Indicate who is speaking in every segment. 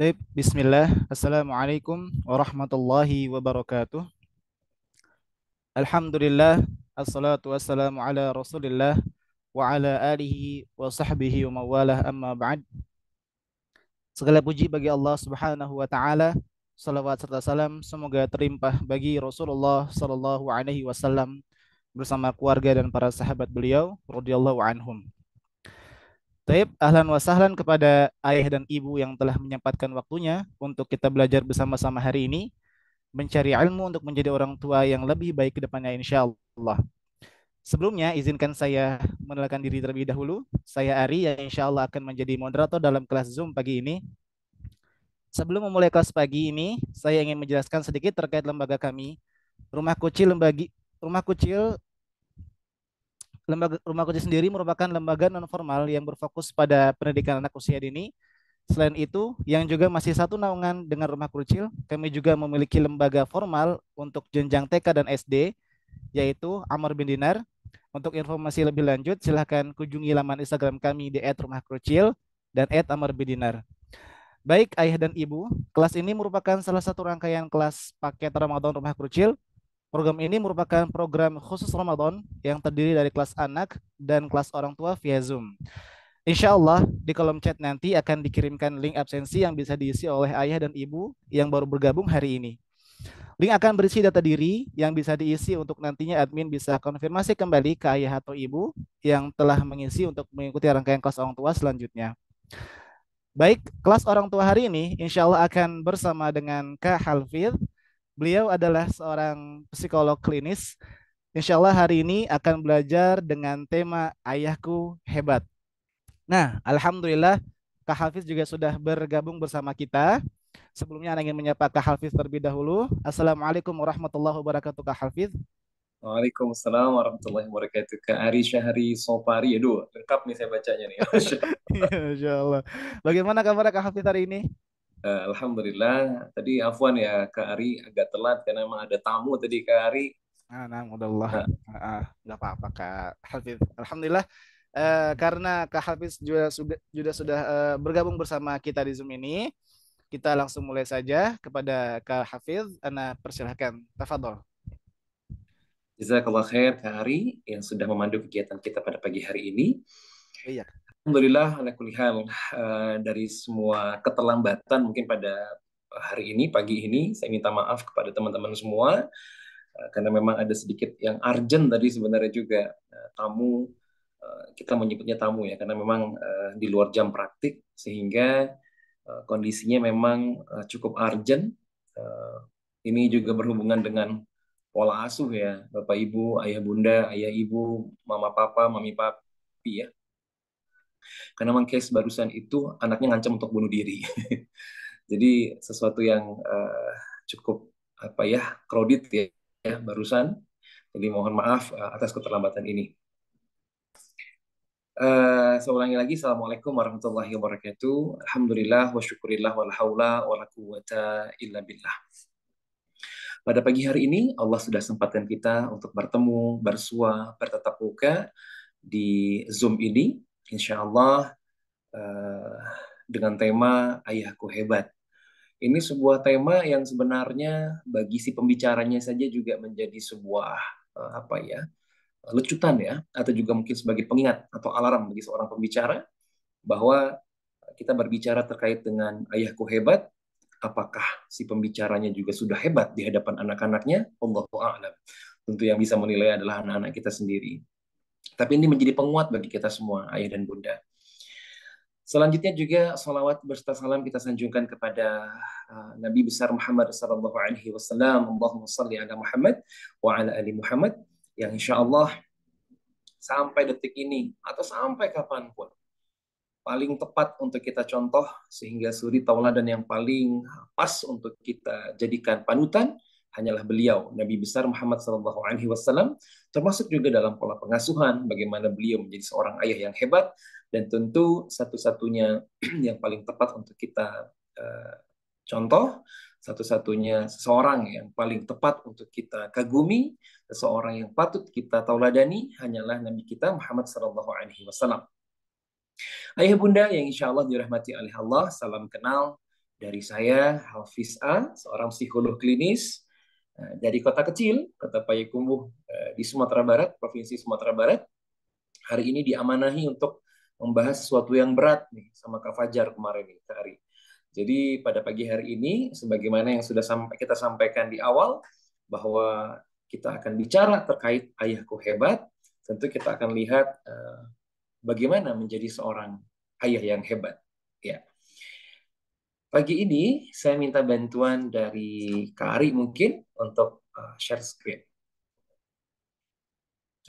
Speaker 1: Baik, Bismillah. Assalamualaikum warahmatullahi wabarakatuh. Alhamdulillah, assalatu wassalamu ala Rasulillah wa ala alihi wa sahbihi wa mawalah amma ba'd. Segala puji bagi Allah Subhanahu wa taala. Salawat serta salam semoga terlimpah bagi Rasulullah sallallahu alaihi wasallam bersama keluarga dan para sahabat beliau radhiyallahu anhum. Taib, ahlan wa sahlan kepada ayah dan ibu yang telah menyempatkan waktunya untuk kita belajar bersama-sama hari ini, mencari ilmu untuk menjadi orang tua yang lebih baik ke depannya insya Allah. Sebelumnya, izinkan saya mengenalkan diri terlebih dahulu. Saya Ari yang insya Allah akan menjadi moderator dalam kelas Zoom pagi ini. Sebelum memulai kelas pagi ini, saya ingin menjelaskan sedikit terkait lembaga kami. Rumah Kucil Rumah Kucil Rumah Kucil sendiri merupakan lembaga non formal yang berfokus pada pendidikan anak usia dini. Selain itu, yang juga masih satu naungan dengan Rumah Kucil, kami juga memiliki lembaga formal untuk jenjang TK dan SD, yaitu Amar bin Dinar. Untuk informasi lebih lanjut, silahkan kunjungi laman Instagram kami di @rumahkrucil dan @amarbindinar. Baik, ayah dan ibu, kelas ini merupakan salah satu rangkaian kelas paket Ramadan Rumah Krucil. Program ini merupakan program khusus Ramadan yang terdiri dari kelas anak dan kelas orang tua via Zoom. Insya Allah di kolom chat nanti akan dikirimkan link absensi yang bisa diisi oleh ayah dan ibu yang baru bergabung hari ini. Link akan berisi data diri yang bisa diisi untuk nantinya admin bisa konfirmasi kembali ke ayah atau ibu yang telah mengisi untuk mengikuti rangkaian kelas orang tua selanjutnya. Baik, kelas orang tua hari ini insya Allah akan bersama dengan Kak Halfil. Beliau adalah seorang psikolog klinis. Insya Allah hari ini akan belajar dengan tema Ayahku Hebat. Nah, Alhamdulillah Kak Hafiz juga sudah bergabung bersama kita. Sebelumnya Anda ingin menyapa Kak Hafiz terlebih dahulu. Assalamualaikum warahmatullahi wabarakatuh Kak Hafiz.
Speaker 2: Waalaikumsalam warahmatullahi wabarakatuh. Kak Ari Syahri Sopari. Aduh, lengkap nih saya bacanya nih. Masya
Speaker 1: Iya,
Speaker 2: Allah.
Speaker 1: Masya Allah. Bagaimana kabar Kak Hafiz hari ini?
Speaker 2: Alhamdulillah. Tadi afwan ya Kak Ari agak telat karena memang ada tamu tadi Kak Ari.
Speaker 1: Nah, alhamdulillah.
Speaker 2: Nah,
Speaker 1: Nggak apa-apa Kak Hafiz. Alhamdulillah. Karena Kak Hafiz juga sudah bergabung bersama kita di Zoom ini, kita langsung mulai saja kepada Kak Hafiz. Ana persilahkan. Tafadhol.
Speaker 2: jazakallah khair Kak Ari yang sudah memandu kegiatan kita pada pagi hari ini.
Speaker 1: Iya.
Speaker 2: Alhamdulillah ala kulli hal, dari semua keterlambatan mungkin pada hari ini, pagi ini, saya minta maaf kepada teman-teman semua karena memang ada sedikit yang urgent tadi sebenarnya juga tamu, kita menyebutnya tamu ya karena memang di luar jam praktik sehingga kondisinya memang cukup urgent. Eh, ini juga berhubungan dengan pola asuh ya, Bapak Ibu, Ayah Bunda, Ayah Ibu, Mama Papa, Mami Papi ya. Karena memang case barusan itu anaknya ngancam untuk bunuh diri. Jadi sesuatu yang cukup apa ya, crowded ya barusan. Jadi mohon maaf atas keterlambatan ini. Saya ulangi lagi, Assalamualaikum warahmatullahi wabarakatuh. Alhamdulillah wa syukurillah wa la haula wa la quwata illa billah. Pada pagi hari ini, Allah sudah sempatkan kita untuk bertemu, bersua, bertatap muka di Zoom ini. Insya Allah eh, dengan tema Ayahku Hebat. Ini sebuah tema yang sebenarnya bagi si pembicaranya saja juga menjadi sebuah apa ya, lecutan ya, atau juga mungkin sebagai pengingat atau alarm bagi seorang pembicara bahwa kita berbicara terkait dengan ayahku hebat, apakah si pembicaranya juga sudah hebat di hadapan anak-anaknya? Allahu a'lam. Tentu yang bisa menilai adalah anak-anak kita sendiri. Tapi ini menjadi penguat bagi kita semua, ayah dan bunda. Selanjutnya juga salawat berserta salam kita sanjungkan kepada Nabi besar Muhammad sallallahu alaihi wasallam. Allahumma salli ala Muhammad wa ala ali Muhammad yang insya Allah sampai detik ini atau sampai kapanpun paling tepat untuk kita contoh sehingga suri tauladan yang paling pas untuk kita jadikan panutan hanyalah beliau Nabi besar Muhammad sallallahu alaihi wasallam, termasuk juga dalam pola pengasuhan bagaimana beliau menjadi seorang ayah yang hebat dan tentu satu-satunya yang paling tepat untuk kita contoh, satu-satunya seseorang yang paling tepat untuk kita kagumi, seseorang yang patut kita tauladani hanyalah Nabi kita Muhammad sallallahu alaihi wasallam. Ayah bunda yang insya Allah dirahmati oleh Allah, salam kenal Dari saya, Hafiz A, seorang psikolog klinis dari kota kecil, kota Payakumbuh di Sumatera Barat, Provinsi Sumatera Barat. Hari ini diamanahi untuk membahas sesuatu yang berat nih sama Kak Fajar kemarin nih, Kak Ari. Jadi pada pagi hari ini, sebagaimana yang sudah kita sampaikan di awal, bahwa kita akan bicara terkait ayahku hebat, tentu kita akan lihat bagaimana menjadi seorang ayah yang hebat. Ya. Pagi ini saya minta bantuan dari Kak Ari mungkin untuk share screen.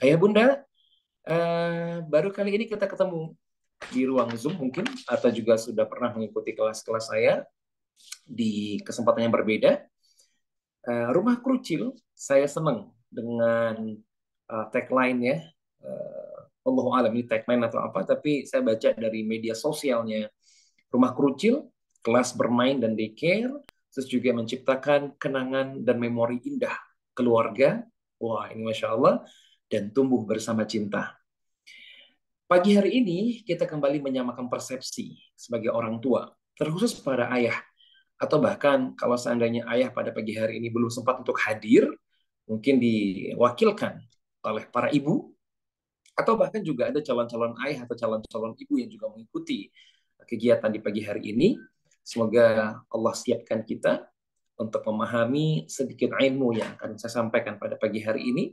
Speaker 2: Ayah Bunda, baru kali ini kita ketemu di ruang Zoom mungkin, atau juga sudah pernah mengikuti kelas-kelas saya di kesempatan yang berbeda. Rumah Kerucil, saya senang dengan tagline ya. Allahu a'lam ini tagline atau apa, tapi saya baca dari media sosialnya Rumah Kerucil, kelas bermain dan daycare, terus juga menciptakan kenangan dan memori indah keluarga. Wah, ini Masya Allah. Dan tumbuh bersama cinta. Pagi hari ini, kita kembali menyamakan persepsi sebagai orang tua, terkhusus pada ayah. Atau bahkan kalau seandainya ayah pada pagi hari ini belum sempat untuk hadir, mungkin diwakilkan oleh para ibu, atau bahkan juga ada calon-calon ayah atau calon-calon ibu yang juga mengikuti kegiatan di pagi hari ini. Semoga Allah siapkan kita untuk memahami sedikit ilmu yang akan saya sampaikan pada pagi hari ini.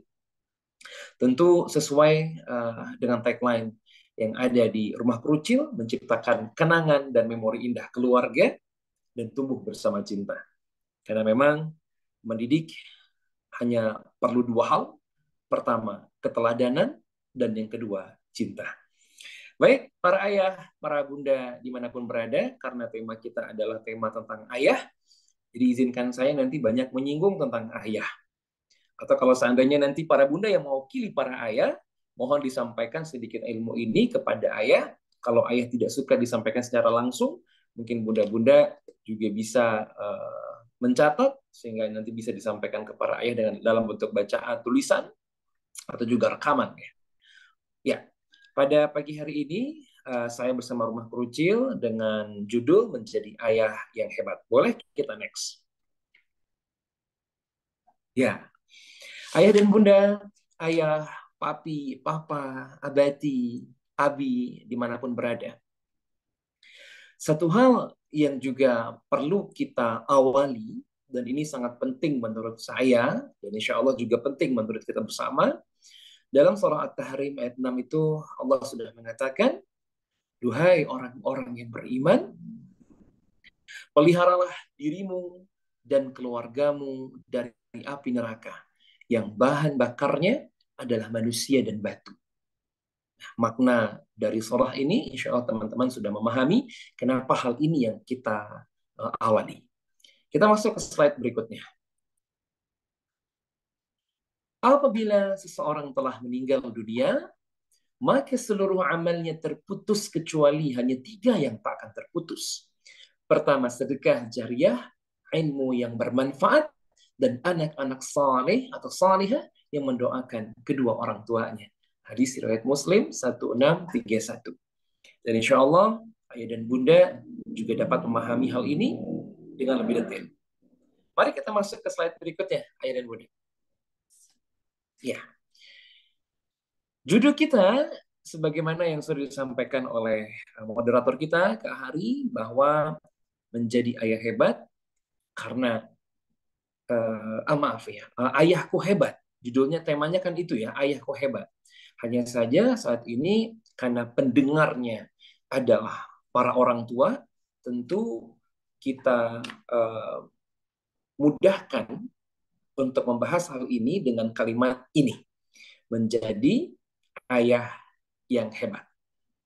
Speaker 2: Tentu sesuai dengan tagline yang ada di Rumah Kerucil, menciptakan kenangan dan memori indah keluarga dan tumbuh bersama cinta. Karena memang mendidik hanya perlu dua hal. Pertama, keteladanan, dan yang kedua, cinta. Baik, para ayah, para bunda dimanapun berada, karena tema kita adalah tema tentang ayah, jadi izinkan saya nanti banyak menyinggung tentang ayah. Atau kalau seandainya nanti para bunda yang mewakili para ayah, mohon disampaikan sedikit ilmu ini kepada ayah. Kalau ayah tidak suka disampaikan secara langsung, mungkin bunda-bunda juga bisa mencatat, sehingga nanti bisa disampaikan kepada ayah dengan dalam bentuk bacaan, tulisan, atau juga rekaman. Ya, pada pagi hari ini saya bersama Rumah Kerucil dengan judul Menjadi Ayah yang Hebat. Boleh kita next? Ya, ayah dan bunda, ayah, papi, papa, abati, abi, dimanapun berada. Satu hal yang juga perlu kita awali, dan ini sangat penting menurut saya, dan insya Allah juga penting menurut kita bersama, dalam surah At-Tahrim ayat 6 itu Allah sudah mengatakan, duhai orang-orang yang beriman, peliharalah dirimu dan keluargamu dari api neraka yang bahan bakarnya adalah manusia dan batu. Makna dari surah ini, insya Allah teman-teman sudah memahami kenapa hal ini yang kita awali. Kita masuk ke slide berikutnya. Apabila seseorang telah meninggal dunia, maka seluruh amalnya terputus kecuali hanya 3 yang tak akan terputus. Pertama, sedekah jariah, ilmu yang bermanfaat, dan anak-anak saleh atau salihah yang mendoakan kedua orang tuanya. Hadis riwayat Muslim 1631. Dan insya Allah ayah dan bunda juga dapat memahami hal ini dengan lebih detail. Mari kita masuk ke slide berikutnya, ayah dan bunda. Ya, judul kita sebagaimana yang sudah disampaikan oleh moderator kita, Kak Hari, bahwa menjadi ayah hebat karena maaf ya, ayahku hebat. Judulnya, temanya kan itu ya, ayahku hebat. Hanya saja saat ini karena pendengarnya adalah para orang tua, tentu kita mudahkan untuk membahas hal ini dengan kalimat ini. Menjadi ayah yang hebat.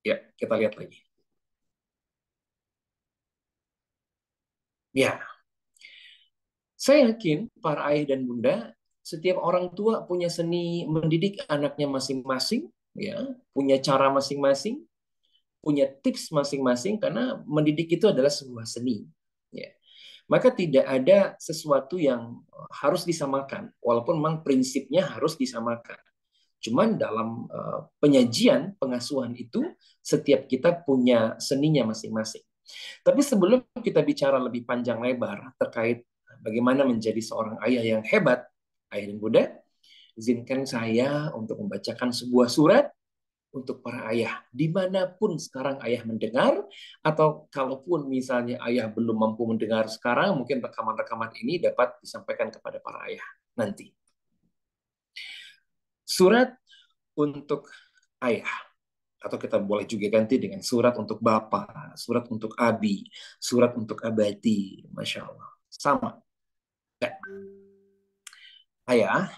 Speaker 2: Ya, kita lihat lagi. Ya, saya yakin para ayah dan bunda, setiap orang tua punya seni mendidik anaknya masing-masing, ya, punya cara masing-masing, punya tips masing-masing, karena mendidik itu adalah sebuah seni. Ya. Maka tidak ada sesuatu yang harus disamakan, walaupun memang prinsipnya harus disamakan. Cuman dalam penyajian pengasuhan itu, setiap kita punya seninya masing-masing. Tapi sebelum kita bicara lebih panjang lebar terkait bagaimana menjadi seorang ayah yang hebat, ayah dan bunda, izinkan saya untuk membacakan sebuah surat untuk para ayah. Dimanapun sekarang ayah mendengar, atau kalaupun misalnya ayah belum mampu mendengar sekarang, mungkin rekaman-rekaman ini dapat disampaikan kepada para ayah nanti. Surat untuk ayah. Atau kita boleh juga ganti dengan surat untuk bapak, surat untuk abi, surat untuk abadi. Masya Allah. Sama. Ayah,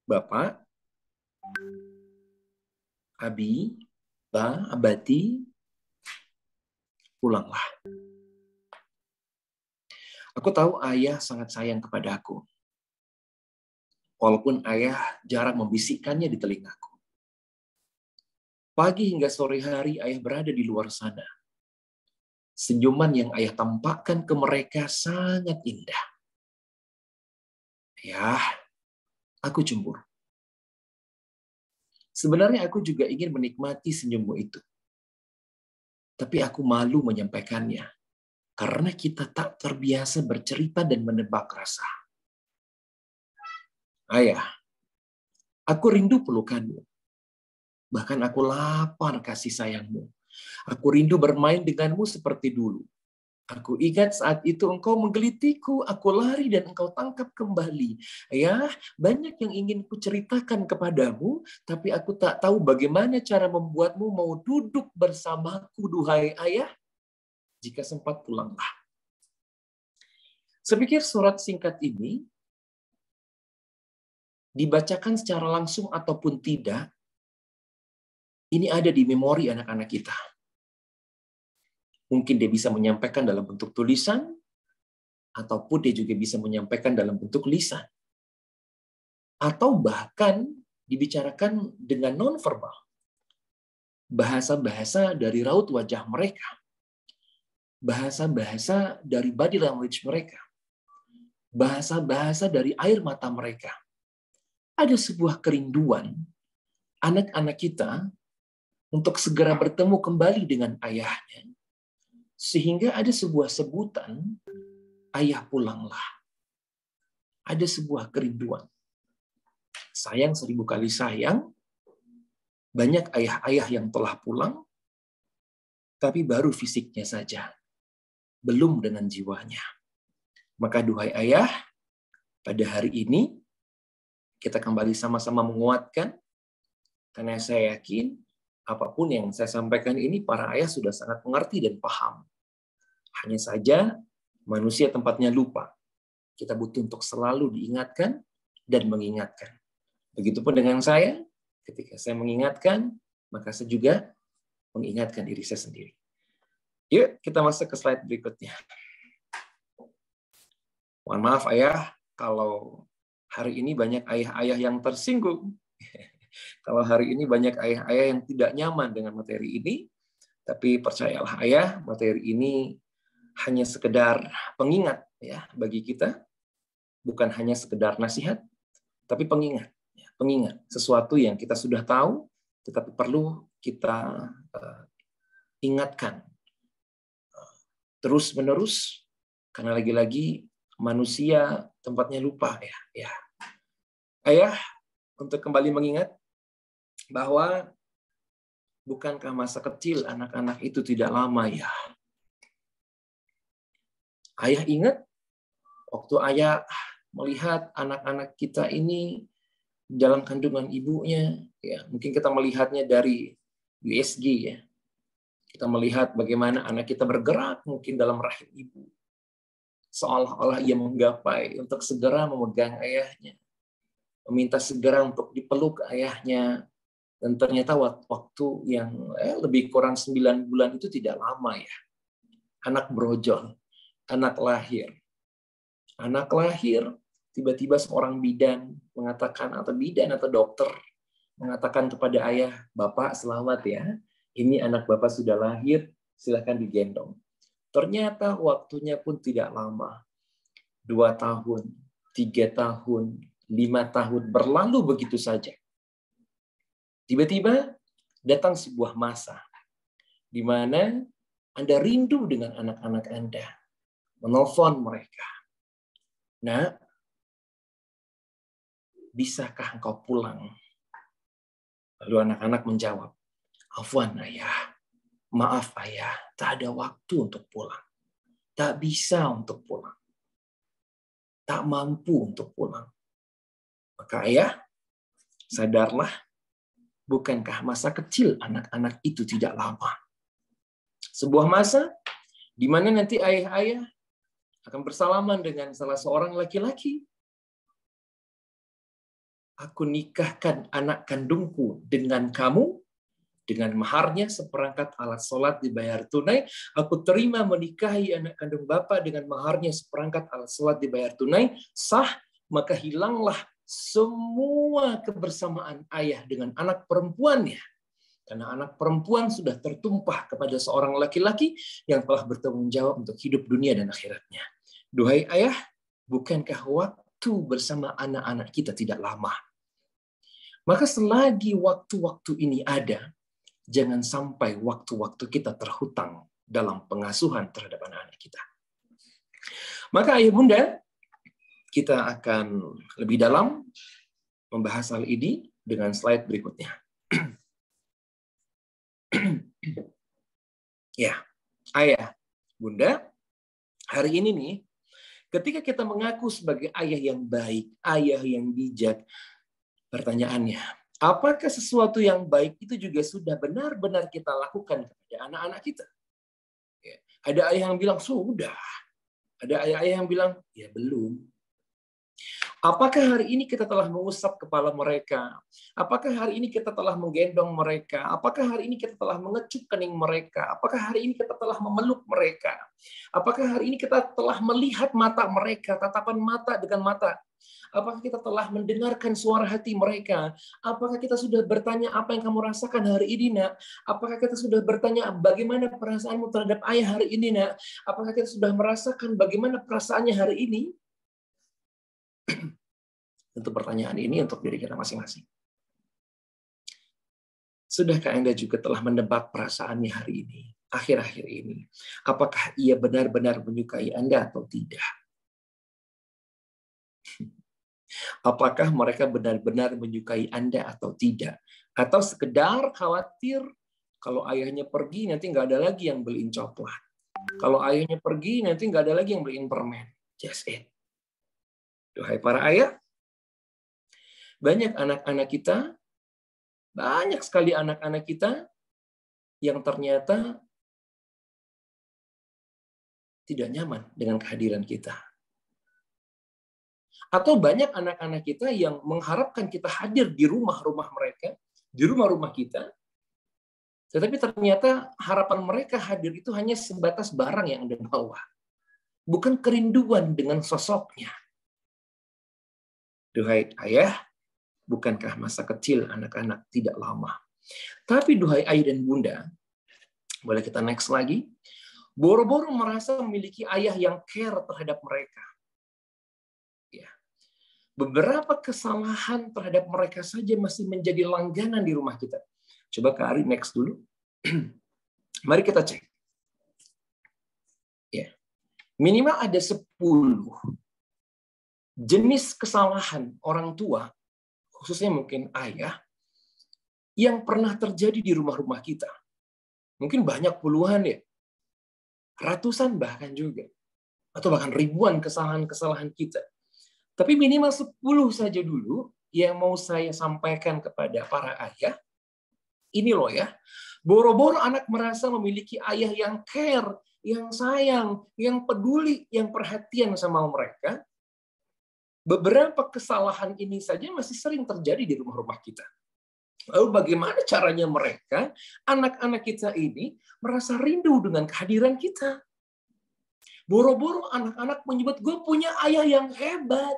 Speaker 2: bapak, abi, abadi, pulanglah. Aku tahu ayah sangat sayang kepada aku. Walaupun ayah jarang membisikkannya di telingaku. Pagi hingga sore hari ayah berada di luar sana. Senyuman yang ayah tampakkan ke mereka sangat indah. Ya, aku cemburu. Sebenarnya aku juga ingin menikmati senyummu itu. Tapi aku malu menyampaikannya. Karena kita tak terbiasa bercerita dan menebak rasa. Ayah, aku rindu pelukanmu. Bahkan aku lapar kasih sayangmu. Aku rindu bermain denganmu seperti dulu. Aku ingat saat itu engkau menggelitiku, aku lari dan engkau tangkap kembali. Ya, banyak yang ingin kuceritakan kepadamu, tapi aku tak tahu bagaimana cara membuatmu mau duduk bersamaku, duhai ayah. Jika sempat pulanglah. Saya pikir surat singkat ini dibacakan secara langsung ataupun tidak, ini ada di memori anak-anak kita. Mungkin dia bisa menyampaikan dalam bentuk tulisan, ataupun dia juga bisa menyampaikan dalam bentuk lisan. Atau bahkan dibicarakan dengan non-verbal. Bahasa-bahasa dari raut wajah mereka. Bahasa-bahasa dari body language mereka. Bahasa-bahasa dari air mata mereka. Ada sebuah kerinduan anak-anak kita untuk segera bertemu kembali dengan ayahnya. Sehingga ada sebuah sebutan, ayah pulanglah. Ada sebuah kerinduan. Sayang 1000 kali sayang, banyak ayah-ayah yang telah pulang, tapi baru fisiknya saja, belum dengan jiwanya. Maka duhai ayah, pada hari ini, kita kembali sama-sama menguatkan, karena saya yakin, apapun yang saya sampaikan ini, para ayah sudah sangat mengerti dan paham. Hanya saja, manusia tempatnya lupa. Kita butuh untuk selalu diingatkan dan mengingatkan. Begitupun dengan saya, ketika saya mengingatkan, maka saya juga mengingatkan diri saya sendiri. Yuk, kita masuk ke slide berikutnya. Mohon maaf ayah, kalau hari ini banyak ayah-ayah yang tersinggung. Kalau hari ini banyak ayah-ayah yang tidak nyaman dengan materi ini, tapi percayalah ayah, materi ini hanya sekedar pengingat ya bagi kita, bukan hanya sekedar nasihat, tapi pengingat. Pengingat sesuatu yang kita sudah tahu, tetapi perlu kita ingatkan terus-menerus, karena lagi-lagi manusia tempatnya lupa ya. Ayah, untuk kembali mengingat bahwa bukankah masa kecil anak-anak itu tidak lama ya? Ayah ingat waktu ayah melihat anak-anak kita ini dalam kandungan ibunya, ya mungkin kita melihatnya dari USG ya. Kita melihat bagaimana anak kita bergerak mungkin dalam rahim ibu. Seolah-olah ia menggapai untuk segera memegang ayahnya. Meminta segera untuk dipeluk ayahnya. Dan ternyata waktu yang lebih kurang 9 bulan itu tidak lama ya. Anak brojol, anak lahir. Anak lahir, tiba-tiba seorang bidan mengatakan, atau bidan atau dokter mengatakan kepada ayah, Bapak selamat ya, ini anak Bapak sudah lahir, silakan digendong. Ternyata waktunya pun tidak lama. 2 tahun, 3 tahun, 5 tahun, berlalu begitu saja. Tiba-tiba datang sebuah masa, di mana Anda rindu dengan anak-anak Anda. Menelpon mereka. Nak, bisakah engkau pulang? Lalu anak-anak menjawab, afwan ayah, maaf ayah, tak ada waktu untuk pulang. Tak bisa untuk pulang. Tak mampu untuk pulang. Maka ayah, sadarlah, bukankah masa kecil anak-anak itu tidak lama? Sebuah masa di mana nanti ayah-ayah akan bersalaman dengan salah seorang laki-laki. Aku nikahkan anak kandungku dengan kamu, dengan maharnya seperangkat alat sholat dibayar tunai. Aku terima menikahi anak kandung Bapak dengan maharnya seperangkat alat sholat dibayar tunai. Sah, maka hilanglah semua kebersamaan ayah dengan anak perempuannya. Karena anak perempuan sudah tertumpah kepada seorang laki-laki yang telah bertanggung jawab untuk hidup dunia dan akhiratnya. Duhai ayah, bukankah waktu bersama anak-anak kita tidak lama? Maka selagi waktu-waktu ini ada, jangan sampai waktu-waktu kita terhutang dalam pengasuhan terhadap anak-anak kita. Maka ayah bunda, kita akan lebih dalam membahas hal ini dengan slide berikutnya. Ya, ayah, bunda, hari ini nih, ketika kita mengaku sebagai ayah yang baik, ayah yang bijak, pertanyaannya, apakah sesuatu yang baik itu juga sudah benar-benar kita lakukan kepada anak-anak kita? Ya. Ada ayah yang bilang, sudah. Ada ayah-ayah yang bilang, ya belum. Apakah hari ini kita telah mengusap kepala mereka? Apakah hari ini kita telah menggendong mereka? Apakah hari ini kita telah mengecup kening mereka? Apakah hari ini kita telah memeluk mereka? Apakah hari ini kita telah melihat mata mereka, tatapan mata dengan mata? Apakah kita telah mendengarkan suara hati mereka? Apakah kita sudah bertanya apa yang kamu rasakan hari ini, nak? Apakah kita sudah bertanya bagaimana perasaanmu terhadap ayah hari ini, nak? Apakah kita sudah merasakan bagaimana perasaannya hari ini? Tentu pertanyaan ini untuk diri kita masing-masing. Sudahkah Anda juga telah menebak perasaannya hari ini, akhir-akhir ini? Apakah ia benar-benar menyukai Anda atau tidak? Apakah mereka benar-benar menyukai Anda atau tidak? Atau sekedar khawatir kalau ayahnya pergi nanti nggak ada lagi yang beliin coklat. Kalau ayahnya pergi nanti nggak ada lagi yang beliin permen. Just it. Duhai para ayah, banyak anak-anak kita, banyak sekali anak-anak kita yang ternyata tidak nyaman dengan kehadiran kita. Atau banyak anak-anak kita yang mengharapkan kita hadir di rumah-rumah mereka, di rumah-rumah kita, tetapi ternyata harapan mereka hadir itu hanya sebatas barang yang Anda bawa. Bukan kerinduan dengan sosoknya. Duhai ayah, bukankah masa kecil anak-anak tidak lama? Tapi duhai ayah dan bunda, boleh kita next lagi? Boro-boro merasa memiliki ayah yang care terhadap mereka. Beberapa kesalahan terhadap mereka saja masih menjadi langganan di rumah kita. Coba Kak Ari next dulu. Mari kita cek. Ya. Minimal ada 10 jenis kesalahan orang tua, khususnya mungkin ayah, yang pernah terjadi di rumah-rumah kita. Mungkin banyak puluhan ya. Ratusan bahkan juga. Atau bahkan ribuan kesalahan-kesalahan kita. Tapi minimal 10 saja dulu yang mau saya sampaikan kepada para ayah. Ini loh ya, boro-boro anak merasa memiliki ayah yang care, yang sayang, yang peduli, yang perhatian sama mereka. Beberapa kesalahan ini saja masih sering terjadi di rumah-rumah kita. Lalu bagaimana caranya mereka, anak-anak kita ini, merasa rindu dengan kehadiran kita? Boro-boro anak-anak menyebut, gue punya ayah yang hebat.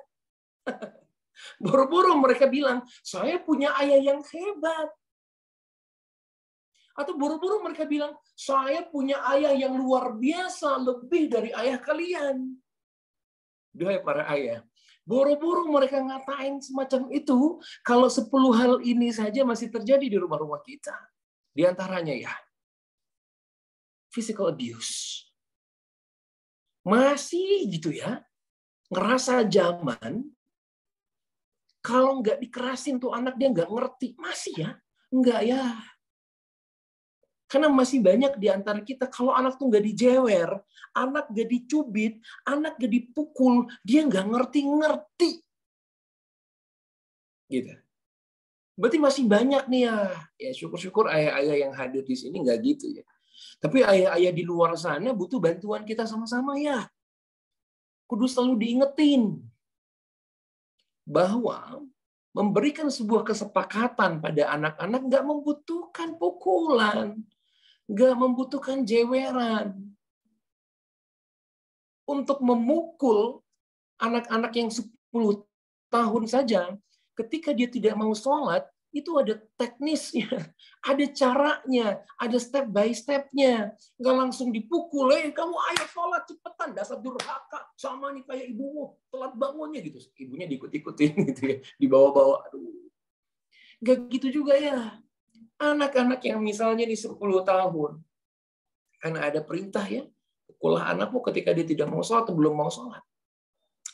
Speaker 2: Boro-boro mereka bilang, saya punya ayah yang hebat. Atau boro-boro mereka bilang, saya punya ayah yang luar biasa, lebih dari ayah kalian. Duhai para ayah, boro-boro mereka ngatain semacam itu, kalau 10 hal ini saja masih terjadi di rumah-rumah kita. Di antaranya ya, physical abuse. Masih gitu ya, ngerasa zaman, kalau nggak dikerasin tuh anak dia nggak ngerti. Masih ya? Nggak ya. Karena masih banyak di antara kita, kalau anak tuh nggak dijewer, anak nggak dicubit, anak nggak dipukul, dia nggak ngerti-ngerti. Gitu. Berarti masih banyak nih ya. Ya syukur-syukur ayah-ayah yang hadir di sini nggak gitu ya. Tapi ayah-ayah di luar sana butuh bantuan kita sama-sama ya. Kudu selalu diingetin bahwa memberikan sebuah kesepakatan pada anak-anak nggak membutuhkan pukulan, nggak membutuhkan jeweran. Untuk memukul anak-anak yang 10 tahun saja, ketika dia tidak mau sholat, itu ada teknisnya, ada caranya, ada step by step-nya. Nggak langsung dipukul, kamu ayo sholat cepetan, dasar durhaka, sama nih kayak ibumu, telat bangunnya gitu. Ibunya diikut-ikutin gitu ya, dibawa-bawa. Aduh. Nggak gitu juga ya. Anak-anak yang misalnya di 10 tahun, karena ada perintah ya, pukullah anakmu ketika dia tidak mau sholat atau belum mau sholat.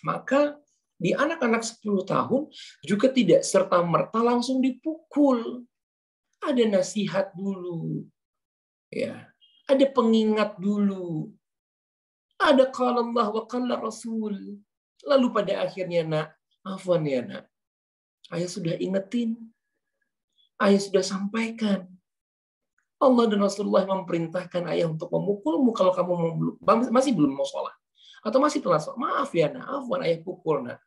Speaker 2: Maka di anak-anak 10 tahun juga tidak serta-merta langsung dipukul. Ada nasihat dulu. Ya, ada pengingat dulu. Ada qala Allah wa qala Rasul. Lalu pada akhirnya, nak, afwan ya nak. Ayah sudah ingetin. Ayah sudah sampaikan. Allah dan Rasulullah memerintahkan ayah untuk memukulmu kalau kamu masih belum mau sholat. Atau masih telat sholat. Maaf ya nak, afwan ayah pukul nak.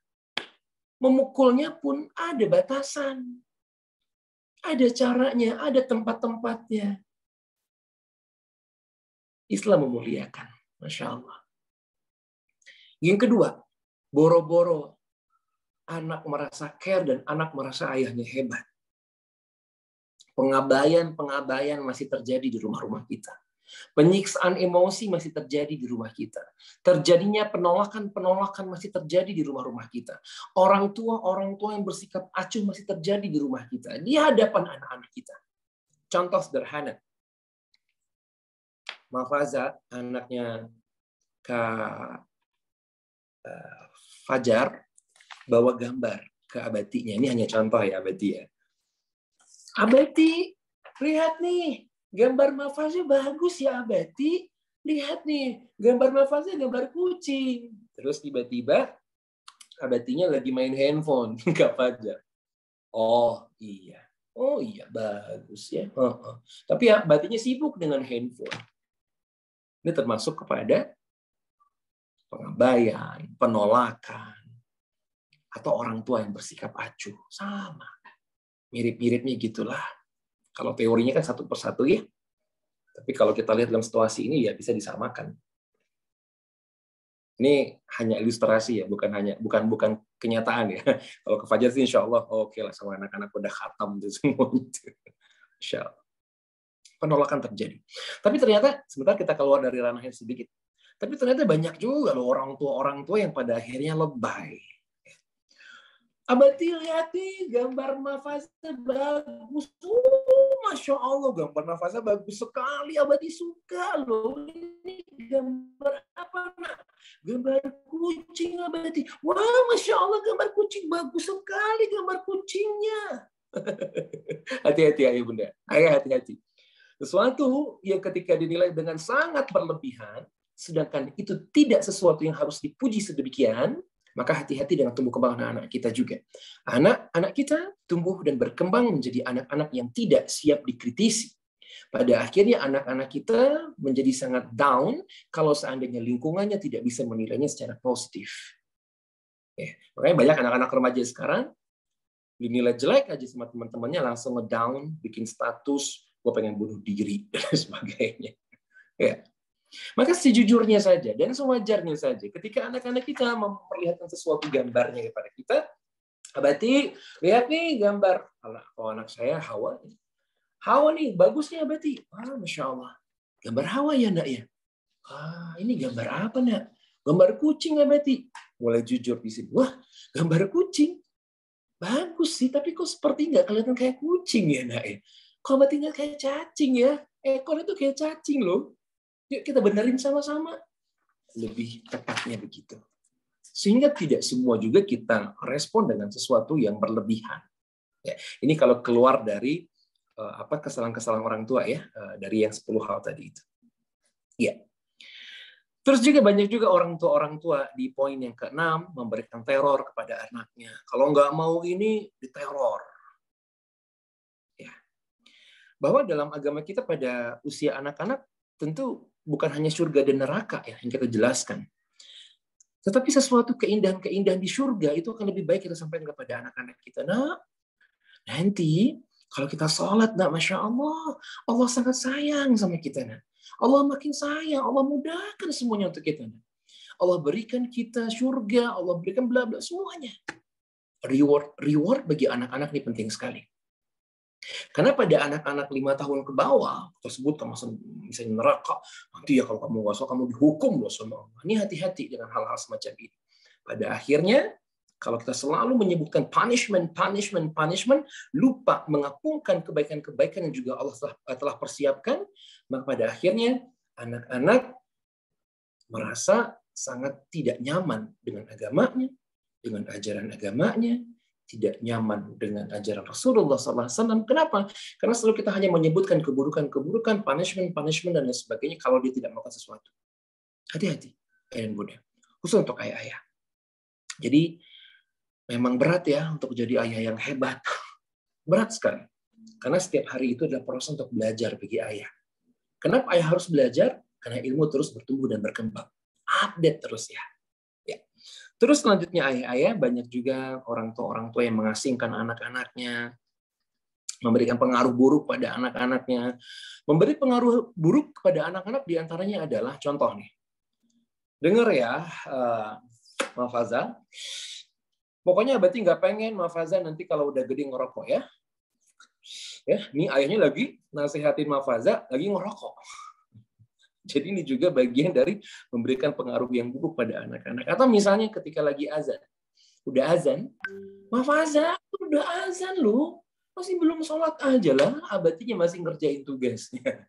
Speaker 2: Memukulnya pun ada batasan. Ada caranya, ada tempat-tempatnya. Islam memuliakan. Masya Allah. Yang kedua, boro-boro anak merasa care dan anak merasa ayahnya hebat. Pengabaian masih terjadi di rumah-rumah kita. Penyiksaan emosi masih terjadi di rumah kita. Terjadinya penolakan masih terjadi di rumah-rumah kita. Orang tua yang bersikap acuh masih terjadi di rumah kita. Di hadapan anak-anak kita. Contoh sederhana. Mafaza, anaknya Kak Fajar, bawa gambar ke abatinya. Ini hanya contoh ya, Abati ya. Abati, lihat nih. Gambar Mafaza bagus ya, Abati. Lihat nih, gambar Mafaza gambar kucing. Terus tiba-tiba, Abatinya lagi main handphone. Kak Fajar. Oh iya, bagus ya. Tapi ya, Abatinya sibuk dengan handphone. Ini termasuk kepada pengabaian, penolakan, atau orang tua yang bersikap acuh. Sama. Mirip-miripnya gitulah. Kalau teorinya kan satu persatu ya. Tapi kalau kita lihat dalam situasi ini ya bisa disamakan. Ini hanya ilustrasi ya, bukan kenyataan ya. Kalau ke Fajar sih insya Allah oke lah sama anak-anak udah khatam itu semua gitu. Insya Allah. Penolakan terjadi. Tapi ternyata sebentar kita keluar dari ranahnya sedikit. Tapi ternyata banyak juga loh orang tua yang pada akhirnya lebay. Abati lihat nih gambar Mafaza bagus. Masya Allah gambar Mafaza bagus sekali. Abati suka loh. Ini gambar apa nak? Gambar kucing Abati. Wah Masya Allah gambar kucing bagus sekali gambar kucingnya. Hati-hati ayah bunda. Ayah hati-hati. Sesuatu yang ketika dinilai dengan sangat berlebihan, sedangkan itu tidak sesuatu yang harus dipuji sedemikian, maka hati-hati dengan tumbuh kembang anak-anak kita juga. Anak-anak kita tumbuh dan berkembang menjadi anak-anak yang tidak siap dikritisi. Pada akhirnya anak-anak kita menjadi sangat down kalau seandainya lingkungannya tidak bisa menilainya secara positif. Makanya banyak anak-anak remaja sekarang dinilai jelek aja sama teman-temannya langsung ngedown, bikin status, gue pengen bunuh diri, dan sebagainya. Ya. Maka sejujurnya saja dan sewajarnya saja ketika anak-anak kita memperlihatkan sesuatu gambarnya kepada kita, Abati, lihat nih gambar. Kalau anak saya Hawa nih, bagusnya Abati. Masya Allah. Gambar Hawa ya nak ya? Ini gambar apa nak? Gambar kucing Abati. Mulai jujur di sini. Wah, gambar kucing. Bagus sih, tapi kok seperti nggak kelihatan kayak kucing ya nak ya? Kok Abati nggak kayak cacing ya? Ekor itu kayak cacing loh. Yuk kita benerin sama-sama. Lebih tepatnya begitu. Sehingga tidak semua juga kita respon dengan sesuatu yang berlebihan. Ya, ini kalau keluar dari kesalahan-kesalahan orang tua ya, dari yang 10 hal tadi itu. Ya. Terus juga banyak juga orang tua di poin yang ke-6 memberikan teror kepada anaknya. Kalau nggak mau ini diteror. Ya. Bahwa dalam agama kita pada usia anak-anak tentu bukan hanya surga dan neraka ya yang kita jelaskan. Tetapi sesuatu keindahan-keindahan di surga itu akan lebih baik kita sampaikan kepada anak-anak kita. Nah, nanti kalau kita sholat, nah, Masya Allah, Allah sangat sayang sama kita. Nah. Allah makin sayang, Allah mudahkan semuanya untuk kita. Nah. Allah berikan kita surga, Allah berikan bla bla semuanya. Reward bagi anak-anak ini penting sekali. Karena pada anak-anak 5 tahun ke bawah tersebut termasuk misalnya neraka, nanti ya kalau kamu nggak sholat kamu dihukum loh sama Allah. Ini hati-hati dengan hal-hal semacam ini. Pada akhirnya kalau kita selalu menyebutkan punishment, lupa mengapungkan kebaikan-kebaikan yang juga Allah telah persiapkan, maka pada akhirnya anak-anak merasa sangat tidak nyaman dengan agamanya, dengan ajaran agamanya, tidak nyaman dengan ajaran Rasulullah SAW. Kenapa? Karena selalu kita hanya menyebutkan keburukan, punishment, dan lain sebagainya kalau dia tidak melakukan sesuatu. Hati-hati, ayah dan bunda. Khusus untuk ayah-ayah. Jadi, memang berat ya untuk jadi ayah yang hebat. Berat sekali. Karena setiap hari itu adalah proses untuk belajar bagi ayah. Kenapa ayah harus belajar? Karena ilmu terus bertumbuh dan berkembang. Update terus ya. Terus selanjutnya ayah-ayah banyak juga orang tua yang mengasingkan anak-anaknya, memberikan pengaruh buruk pada anak-anaknya. Memberi pengaruh buruk kepada anak-anak diantaranya adalah contoh nih. Dengar ya, Mafaza. Pokoknya berarti nggak pengen Mafaza nanti kalau udah gede ngerokok ya. Ya, ini ayahnya lagi nasihatin Mafaza lagi ngerokok. Jadi ini juga bagian dari memberikan pengaruh yang buruk pada anak-anak. Atau misalnya ketika lagi azan. Udah azan, Mafaza, udah azan lu. Masih belum sholat aja lah. Abatinya masih ngerjain tugasnya.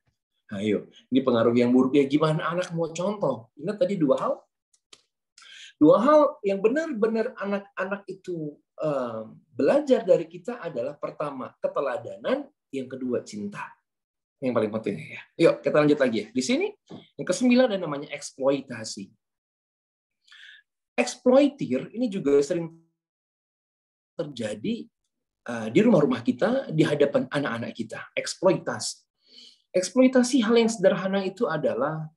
Speaker 2: Ayo, ini pengaruh yang buruk. Ya gimana anak mau contoh? Ingat tadi dua hal. Dua hal yang benar-benar anak-anak itu belajar dari kita adalah pertama, keteladanan. Yang kedua, cinta. Yang paling penting ya. Yuk kita lanjut lagi ya. Di sini yang ke-9 ada namanya eksploitasi. Eksploitir ini juga sering terjadi di rumah-rumah kita, di hadapan anak-anak kita. Eksploitasi. Eksploitasi hal yang sederhana itu adalah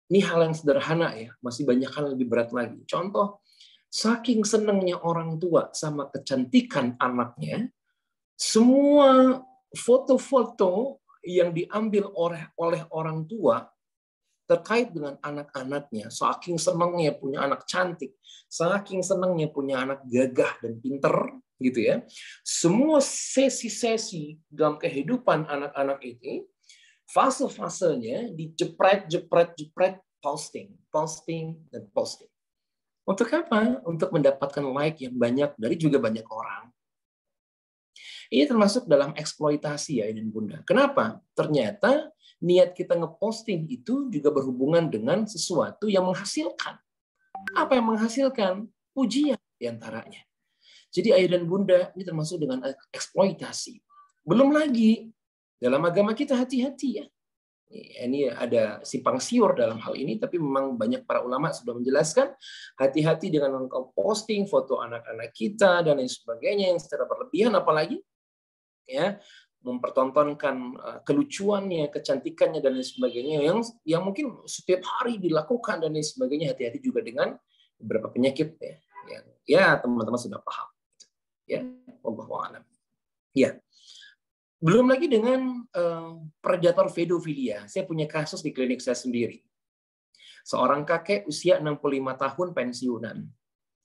Speaker 2: ini hal yang sederhana ya. Masih banyak hal yang lebih berat lagi. Contoh, saking senangnya orang tua sama kecantikan anaknya, semua foto-foto yang diambil oleh orang tua terkait dengan anak-anaknya, saking senangnya punya anak cantik, saking senangnya punya anak gagah dan pinter, gitu ya. Semua sesi-sesi dalam kehidupan anak-anak ini, fase-fasenya dijepret, posting. Untuk apa? Untuk mendapatkan like yang banyak dari juga banyak orang. Ini termasuk dalam eksploitasi ya, dan bunda. Kenapa? Ternyata niat kita ngeposting itu juga berhubungan dengan sesuatu yang menghasilkan. Apa yang menghasilkan? Pujian diantaranya. Jadi ayah dan bunda ini termasuk dengan eksploitasi. Belum lagi dalam agama kita hati-hati ya. Ini ada simpang siur dalam hal ini, tapi memang banyak para ulama sudah menjelaskan hati-hati dengan engkau posting foto anak-anak kita dan lain sebagainya yang secara berlebihan, apalagi ya mempertontonkan kelucuannya, kecantikannya dan lain sebagainya yang mungkin setiap hari dilakukan dan lain sebagainya. Hati-hati juga dengan beberapa penyakit ya teman-teman sudah paham ya. Wallahu a'lam. Ya. Belum lagi dengan predator pedofilia. Saya punya kasus di klinik saya sendiri. Seorang kakek usia 65 tahun pensiunan.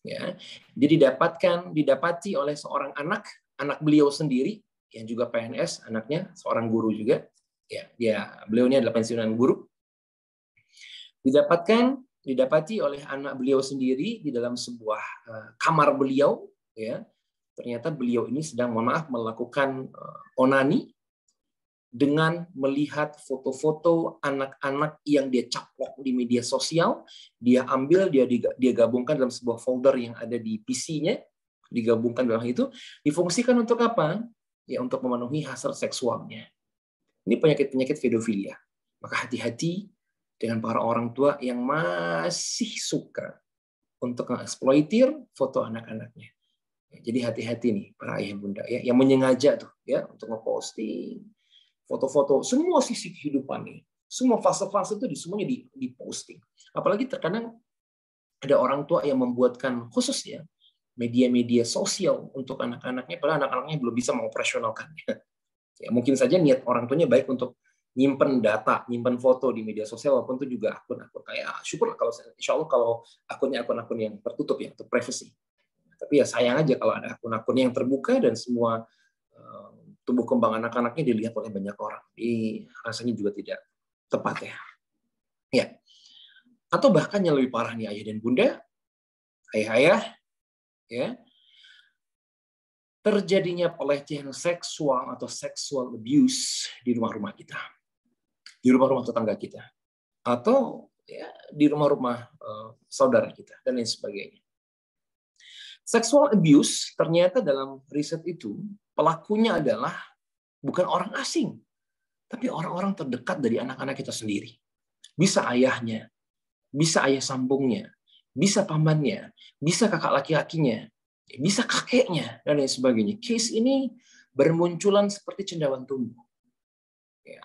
Speaker 2: Ya. Jadi didapati oleh seorang anak beliau sendiri yang juga PNS, anaknya seorang guru juga. Ya, beliau ini adalah pensiunan guru. Didapati oleh anak beliau sendiri di dalam sebuah kamar beliau, ya. Ternyata beliau ini sedang, mohon maaf, melakukan onani dengan melihat foto-foto anak-anak yang dia caplok di media sosial, dia ambil, dia gabungkan dalam sebuah folder yang ada di PC-nya, digabungkan dalam itu, difungsikan untuk apa? Ya untuk memenuhi hasrat seksualnya. Ini penyakit-penyakit pedofilia. Maka hati-hati dengan para orang tua yang masih suka untuk mengeksploitir foto anak-anaknya. Jadi hati-hati nih para ayah bunda ya, yang menyengaja tuh ya untuk ngeposting foto-foto semua sisi kehidupan nih, semua fase-fase itu semuanya diposting. Apalagi terkadang ada orang tua yang membuatkan khusus ya media-media sosial untuk anak-anaknya, padahal anak-anaknya belum bisa mengoperasionalkannya. Ya, mungkin saja niat orang tuanya baik untuk nyimpen data, nyimpen foto di media sosial, walaupun itu juga akun-akun kayak syukur kalau insya Allah kalau akunnya akun-akun yang tertutup ya untuk privacy. Tapi ya sayang aja kalau ada akun-akun yang terbuka dan semua tumbuh kembang anak-anaknya dilihat oleh banyak orang. Ini rasanya juga tidak tepat ya. Ya. Atau bahkan yang lebih parah nih ayah dan bunda, ayah-ayah, ya, terjadinya pelecehan seksual atau sexual abuse di rumah-rumah kita, di rumah-rumah tetangga kita, atau ya di rumah-rumah saudara kita dan lain sebagainya. Sexual abuse ternyata dalam riset itu pelakunya adalah bukan orang asing, tapi orang-orang terdekat dari anak-anak kita sendiri. Bisa ayahnya, bisa ayah sambungnya, bisa pamannya, bisa kakak laki-lakinya, bisa kakeknya, dan lain sebagainya. Case ini bermunculan seperti cendawan tumbuh.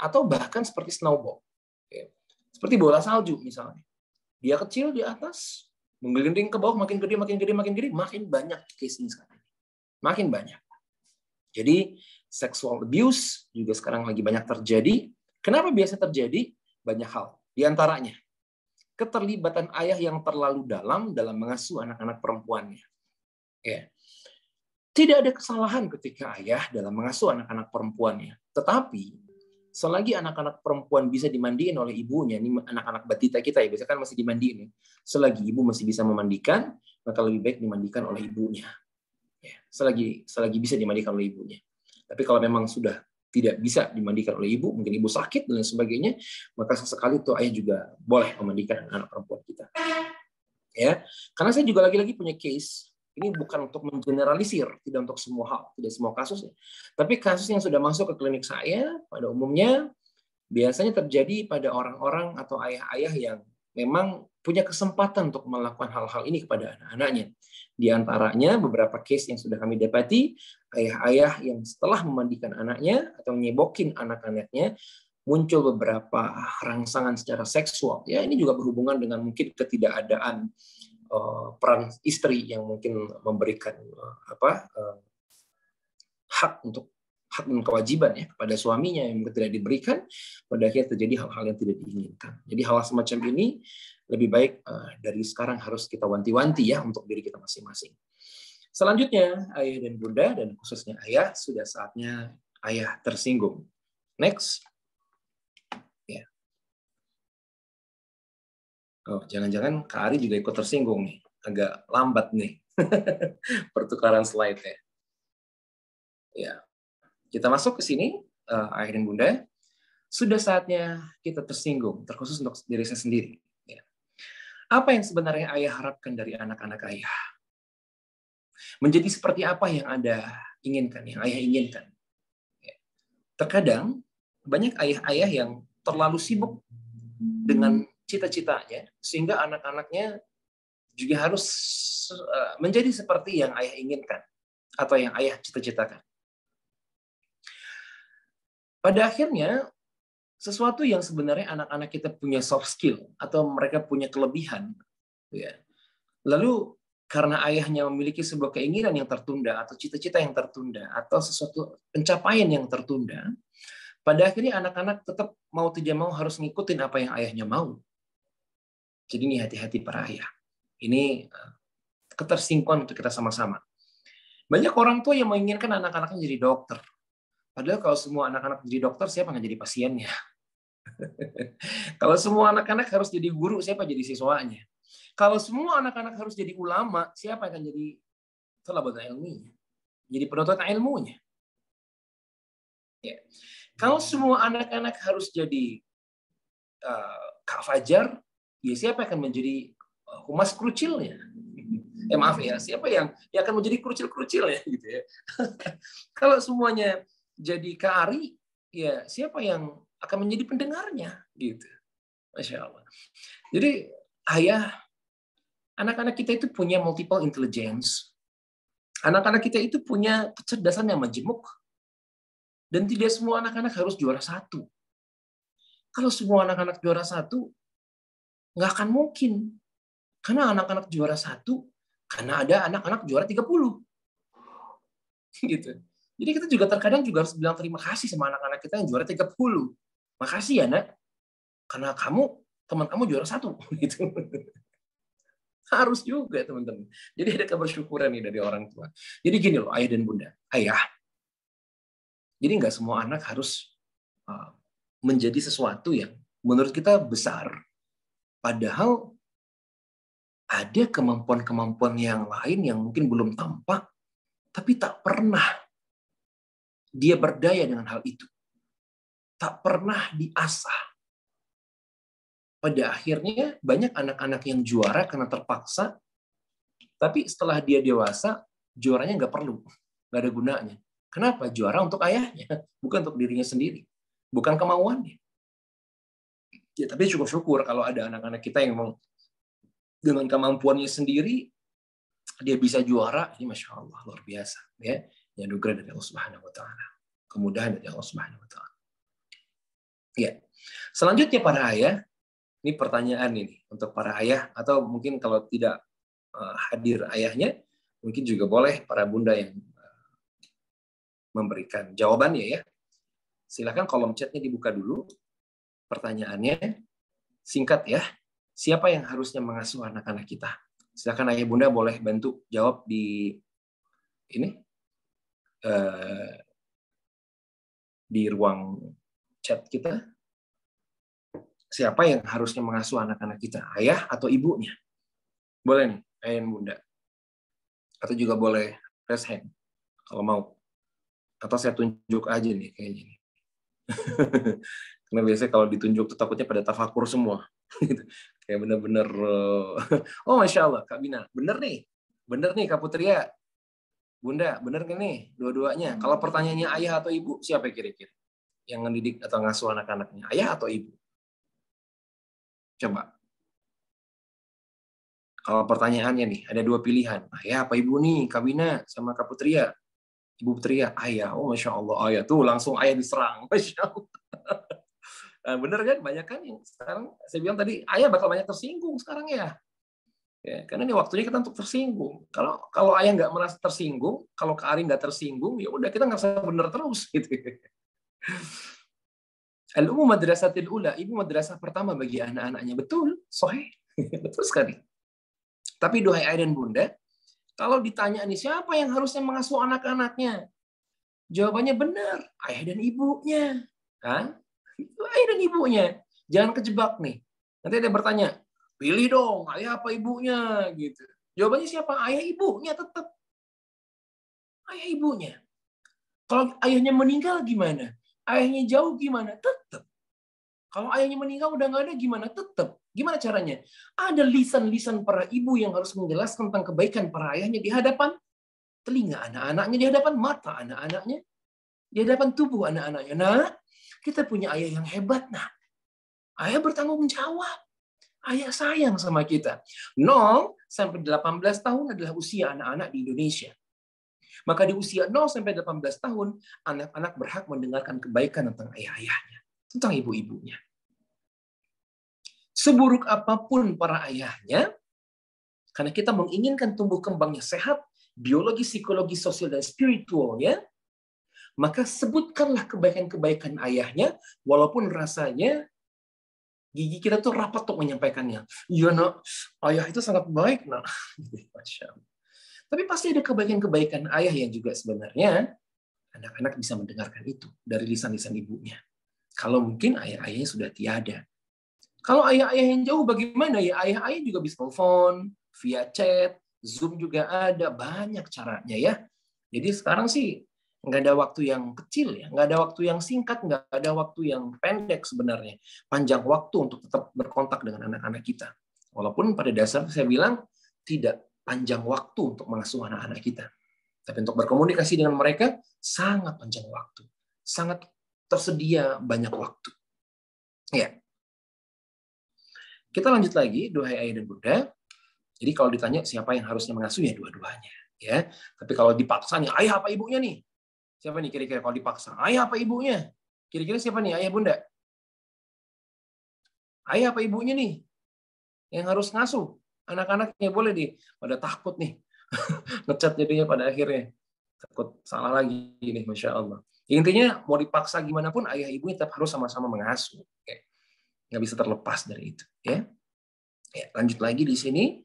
Speaker 2: Atau bahkan seperti snowball. Seperti bola salju misalnya. Dia kecil di atas, menggelinding ke bawah, makin gede, makin gede, makin gede, makin banyak case ini sekarang. Makin banyak. Jadi, sexual abuse juga sekarang lagi banyak terjadi. Kenapa biasa terjadi? Banyak hal. Di antaranya, keterlibatan ayah yang terlalu dalam mengasuh anak-anak perempuannya. Ya. Tidak ada kesalahan ketika ayah dalam mengasuh anak-anak perempuannya. Tetapi, selagi anak-anak perempuan bisa dimandiin oleh ibunya, ini anak-anak batita kita ya, biasanya kan masih dimandiin. Selagi ibu masih bisa memandikan, maka lebih baik dimandikan oleh ibunya. Ya, selagi bisa dimandikan oleh ibunya. Tapi kalau memang sudah tidak bisa dimandikan oleh ibu, mungkin ibu sakit dan lain sebagainya, maka sesekali tuh ayah juga boleh memandikan anak perempuan kita. Ya, karena saya juga lagi-lagi punya case. Ini bukan untuk mengeneralisir, tidak untuk semua hal, tidak semua kasus. Tapi kasus yang sudah masuk ke klinik saya, pada umumnya biasanya terjadi pada orang-orang atau ayah-ayah yang memang punya kesempatan untuk melakukan hal-hal ini kepada anak-anaknya. Di antaranya beberapa case yang sudah kami dapati, ayah-ayah yang setelah memandikan anaknya atau nyebokin anak-anaknya, muncul beberapa rangsangan secara seksual. Ya, ini juga berhubungan dengan mungkin ketidakadaan peran istri yang mungkin memberikan hak dan kewajiban ya kepada suaminya yang tidak diberikan, pada akhirnya terjadi hal-hal yang tidak diinginkan. Jadi hal semacam ini lebih baik dari sekarang harus kita wanti-wanti ya untuk diri kita masing-masing. Selanjutnya, ayah dan bunda, dan khususnya ayah, sudah saatnya ayah tersinggung. Next. Ya. Oh, jangan-jangan Kak Ari juga ikut tersinggung nih. Agak lambat nih pertukaran slide-nya. Ya. Kita masuk ke sini, ayah dan bunda. Sudah saatnya kita tersinggung, terkhusus untuk diri saya sendiri. Ya. Apa yang sebenarnya ayah harapkan dari anak-anak ayah? Menjadi seperti apa yang Anda inginkan, yang ayah inginkan? Ya. Terkadang, banyak ayah-ayah yang terlalu sibuk dengan cita-citanya, sehingga anak-anaknya juga harus menjadi seperti yang ayah inginkan, atau yang ayah cita-citakan. Pada akhirnya, sesuatu yang sebenarnya anak-anak kita punya soft skill, atau mereka punya kelebihan, ya. Lalu, karena ayahnya memiliki sebuah keinginan yang tertunda, atau cita-cita yang tertunda, atau sesuatu pencapaian yang tertunda, pada akhirnya anak-anak tetap mau tidak mau harus ngikutin apa yang ayahnya mau. Jadi ini hati-hati para ayah. Ini ketersinggungan untuk kita sama-sama. Banyak orang tua yang menginginkan anak-anaknya jadi dokter. Padahal kalau semua anak-anak jadi dokter, siapa yang jadi pasiennya? Kalau semua anak-anak harus jadi guru, siapa jadi siswanya? Kalau semua anak-anak harus jadi ulama, siapa yang akan jadi thalabatul ilmi? Jadi penuntut ilmunya. Ya. Kalau semua anak-anak harus jadi Kak Fajar, ya siapa akan menjadi humas krucilnya? Maaf ya, siapa yang akan menjadi krucil-krucilnya gitu ya? Kalau semuanya jadi Kak Ari, ya siapa yang akan menjadi pendengarnya gitu? Masya Allah. Jadi ayah, anak-anak kita itu punya multiple intelligence. Anak-anak kita itu punya kecerdasan yang majemuk. Dan tidak semua anak-anak harus juara satu. Kalau semua anak-anak juara satu, nggak akan mungkin. Karena anak-anak juara satu, karena ada anak-anak juara 30. Gitu. Jadi kita juga terkadang juga harus bilang terima kasih sama anak-anak kita yang juara 30. Makasih ya, Nak. Karena teman kamu juara satu. Gitu. Harus juga, teman-teman. Jadi ada kebersyukuran nih dari orang tua. Jadi gini loh, ayah dan bunda. Ayah, jadi nggak semua anak harus menjadi sesuatu yang menurut kita besar. Padahal ada kemampuan-kemampuan yang lain yang mungkin belum tampak, tapi tak pernah dia berdaya dengan hal itu. Tak pernah diasah. Pada akhirnya banyak anak-anak yang juara karena terpaksa, tapi setelah dia dewasa, juaranya nggak perlu. Nggak ada gunanya. Kenapa? Juara untuk ayahnya, bukan untuk dirinya sendiri. Bukan kemauannya. Ya, tapi syukur-syukur kalau ada anak-anak kita yang mau dengan kemampuannya sendiri, dia bisa juara, ini Masya Allah, luar biasa. Ya, yang anugerah dari Allah Subhanahu wa Ta'ala. Kemudahan dari Allah Subhanahu wa Ta'ala. Ya. Selanjutnya para ayah, ini pertanyaan ini untuk para ayah, atau mungkin kalau tidak hadir ayahnya, mungkin juga boleh para bunda yang memberikan jawabannya ya. Silakan kolom chatnya dibuka dulu. Pertanyaannya singkat ya. Siapa yang harusnya mengasuh anak-anak kita? Silakan ayah bunda boleh bantu jawab di ini di ruang chat kita. Siapa yang harusnya mengasuh anak-anak kita? Ayah atau ibunya? Boleh nih, ayah dan bunda. Atau juga boleh raise hand kalau mau. Atau saya tunjuk aja nih kayaknya. Karena biasanya kalau ditunjuk tuh takutnya pada tafakur semua. Kayak bener-bener, oh Masya Allah, Kak Bina, bener nih Kak Putria, Bunda, bener gak nih dua-duanya? Kalau pertanyaannya ayah atau ibu, siapa kira-kira yang mendidik atau ngasuh anak-anaknya? Ayah atau ibu? Coba. Kalau pertanyaannya nih, ada dua pilihan. Ayah apa ibu nih? Kak Bina sama Kak Putria. Ibu Putria, ayah. Oh Masya Allah, ayah. Tuh langsung ayah diserang. Masya Allah. Bener kan? Banyak kan yang sekarang, saya bilang tadi, ayah bakal banyak tersinggung sekarang ya. Ya, karena ini waktunya kita untuk tersinggung. Kalau ayah nggak merasa tersinggung, kalau Kak Ari nggak tersinggung, ya udah kita nggak usah bener terus gitu. Al-Ummu Madrasatil Ula, ibu madrasah pertama bagi anak-anaknya. Betul, sahih. Betul sekali. Tapi duhai ayah dan bunda, kalau ditanya nih siapa yang harusnya mengasuh anak-anaknya? Jawabannya benar, ayah dan ibunya. Hah? Ayah dan ibunya. Jangan kejebak nih. Nanti ada bertanya, pilih dong, ayah apa ibunya gitu. Jawabannya siapa? Ayah ibunya tetap. Ayah ibunya. Kalau ayahnya meninggal gimana? Ayahnya jauh gimana? Tetap. Kalau ayahnya meninggal udah nggak ada gimana? Tetap. Gimana caranya? Ada lisan-lisan para ibu yang harus menjelaskan tentang kebaikan para ayahnya di hadapan telinga anak-anaknya, di hadapan mata anak-anaknya, di hadapan tubuh anak-anaknya. Nah, kita punya ayah yang hebat, nah. Ayah bertanggung jawab. Ayah sayang sama kita. 0 sampai 18 tahun adalah usia anak-anak di Indonesia. Maka di usia 0 sampai 18 tahun, anak-anak berhak mendengarkan kebaikan tentang ayah-ayahnya, tentang ibu-ibunya. Seburuk apapun para ayahnya, karena kita menginginkan tumbuh kembangnya sehat, biologi, psikologi, sosial, dan spiritualnya, maka sebutkanlah kebaikan-kebaikan ayahnya, walaupun rasanya gigi kita tuh rapat untuk menyampaikannya. Iya nak, ayah itu sangat baik nak. Masya Allah. Tapi pasti ada kebaikan-kebaikan ayah yang juga sebenarnya anak-anak bisa mendengarkan itu dari lisan-lisan ibunya. Kalau mungkin ayah-ayahnya sudah tiada. Kalau ayah-ayah yang jauh bagaimana ya? Ayah-ayah juga bisa telepon, via chat, Zoom juga ada, banyak caranya ya. Jadi sekarang sih Nggak ada waktu yang kecil ya, nggak ada waktu yang singkat, nggak ada waktu yang pendek sebenarnya. Panjang waktu untuk tetap berkontak dengan anak-anak kita. Walaupun pada dasar saya bilang tidak panjang waktu untuk mengasuh anak-anak kita. Tapi untuk berkomunikasi dengan mereka sangat panjang waktu. Sangat tersedia banyak waktu. Ya. Kita lanjut lagi, duhai ayah dan bunda. Jadi kalau ditanya siapa yang harusnya mengasuh, ya dua-duanya. Ya. Tapi kalau dipaksa nih, ayah apa ibunya nih? Siapa nih kira-kira kalau dipaksa? Ayah apa ibunya? Kira-kira siapa nih? Ayah bunda? Ayah apa ibunya nih? Yang harus ngasuh. Anak-anaknya boleh nih. Pada takut nih. Ngecat jadinya pada akhirnya. Takut salah lagi nih, Masya Allah. Intinya mau dipaksa gimana pun, ayah ibunya tetap harus sama-sama mengasuh. Nggak bisa terlepas dari itu. Ya. Lanjut lagi di sini.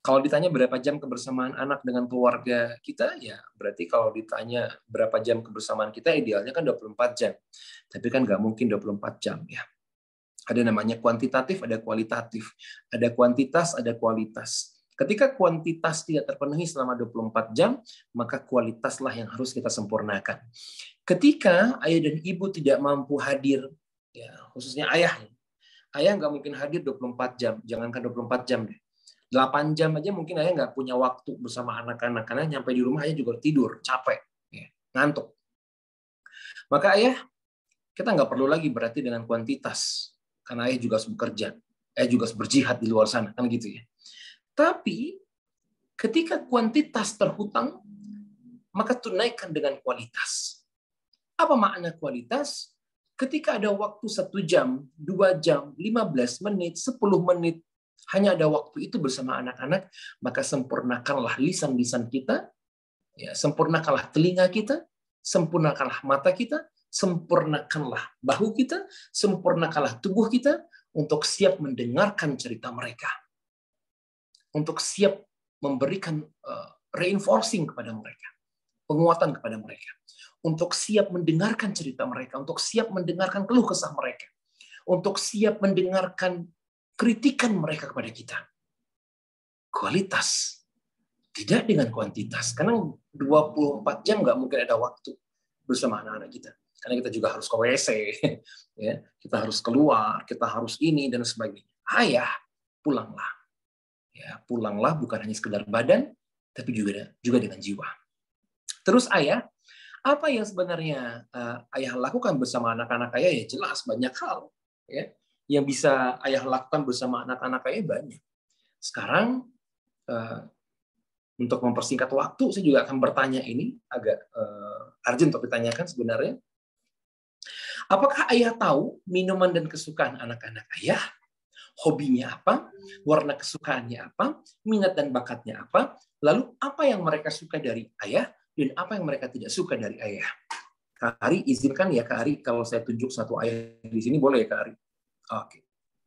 Speaker 2: Kalau ditanya berapa jam kebersamaan anak dengan keluarga kita, ya berarti kalau ditanya berapa jam kebersamaan kita, idealnya kan 24 jam. Tapi kan nggak mungkin 24 jam ya. Ada namanya kuantitatif, ada kualitatif. Ada kuantitas, ada kualitas. Ketika kuantitas tidak terpenuhi selama 24 jam, maka kualitaslah yang harus kita sempurnakan. Ketika ayah dan ibu tidak mampu hadir, ya khususnya ayah nggak mungkin hadir 24 jam, jangankan 24 jam deh. 8 jam aja mungkin ayah nggak punya waktu bersama anak-anak, karena nyampe di rumah ayah juga tidur, capek, ya, ngantuk. Maka ayah, kita nggak perlu lagi berarti dengan kuantitas, karena ayah juga harus bekerja, ayah juga harus berjihad di luar sana, kan gitu ya. Tapi ketika kuantitas terhutang, maka tunaikan dengan kualitas. Apa makna kualitas? Ketika ada waktu 1 jam, 2 jam, 15 menit, 10 menit, hanya ada waktu itu bersama anak-anak, maka sempurnakanlah lisan-lisan kita, ya, sempurnakanlah telinga kita, sempurnakanlah mata kita, sempurnakanlah bahu kita, sempurnakanlah tubuh kita untuk siap mendengarkan cerita mereka. Untuk siap memberikan reinforcing kepada mereka, penguatan kepada mereka. Untuk siap mendengarkan cerita mereka, untuk siap mendengarkan keluh kesah mereka, untuk siap mendengarkan kritikan mereka kepada kita. Kualitas, tidak dengan kuantitas. Karena 24 jam nggak mungkin ada waktu bersama anak-anak kita. Karena kita juga harus ke WC, ya, kita harus keluar, kita harus ini dan sebagainya. Ayah, pulanglah. Ya, pulanglah bukan hanya sekedar badan, tapi juga dengan jiwa. Terus ayah, apa yang sebenarnya ayah lakukan bersama anak-anak ayah? Ya jelas banyak hal, ya, yang bisa ayah lakukan bersama anak-anak ayah banyak. Sekarang untuk mempersingkat waktu, saya juga akan bertanya ini agak urgent untuk ditanyakan sebenarnya. Apakah ayah tahu minuman dan kesukaan anak-anak ayah? Hobinya apa? Warna kesukaannya apa? Minat dan bakatnya apa? Lalu apa yang mereka suka dari ayah dan apa yang mereka tidak suka dari ayah? Kak Ari, izinkan ya Kak Ari, kalau saya tunjuk satu ayah di sini, boleh ya Kak Ari? Oke.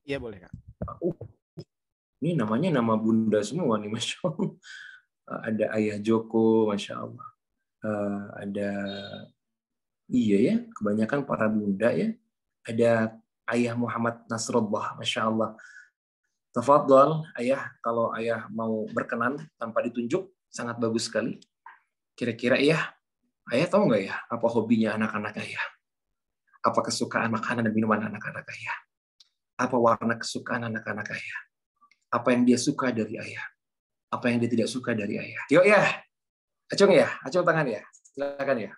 Speaker 1: Iya boleh Kak.
Speaker 2: Ini namanya nama bunda semua nih, Masya Allah. Ada ayah Joko, Masya Allah. Ada, iya ya, kebanyakan para bunda ya. Ada ayah Muhammad Nasrullah, Masya Allah. Tafadhol, ayah, kalau ayah mau berkenan tanpa ditunjuk, sangat bagus sekali. Kira-kira ayah tahu nggak ya, apa hobinya anak-anak ayah? Apa kesukaan makanan dan minuman anak-anak ayah? Apa warna kesukaan anak-anak ayah? Apa yang dia suka dari ayah? Apa yang dia tidak suka dari ayah? Yuk ya, acung tangan ya. Silakan ya.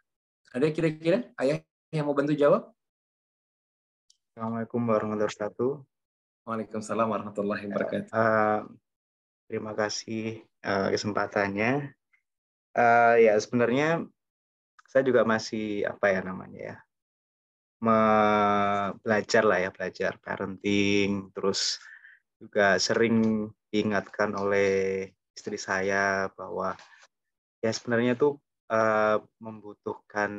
Speaker 2: Ada kira-kira ayah yang mau bantu jawab?
Speaker 3: Assalamualaikum warahmatullahi wabarakatuh.
Speaker 2: Waalaikumsalam warahmatullahi wabarakatuh.
Speaker 3: Terima kasih kesempatannya. Ya sebenarnya saya juga masih belajar lah ya, belajar parenting, terus juga sering diingatkan oleh istri saya bahwa ya sebenarnya tuh membutuhkan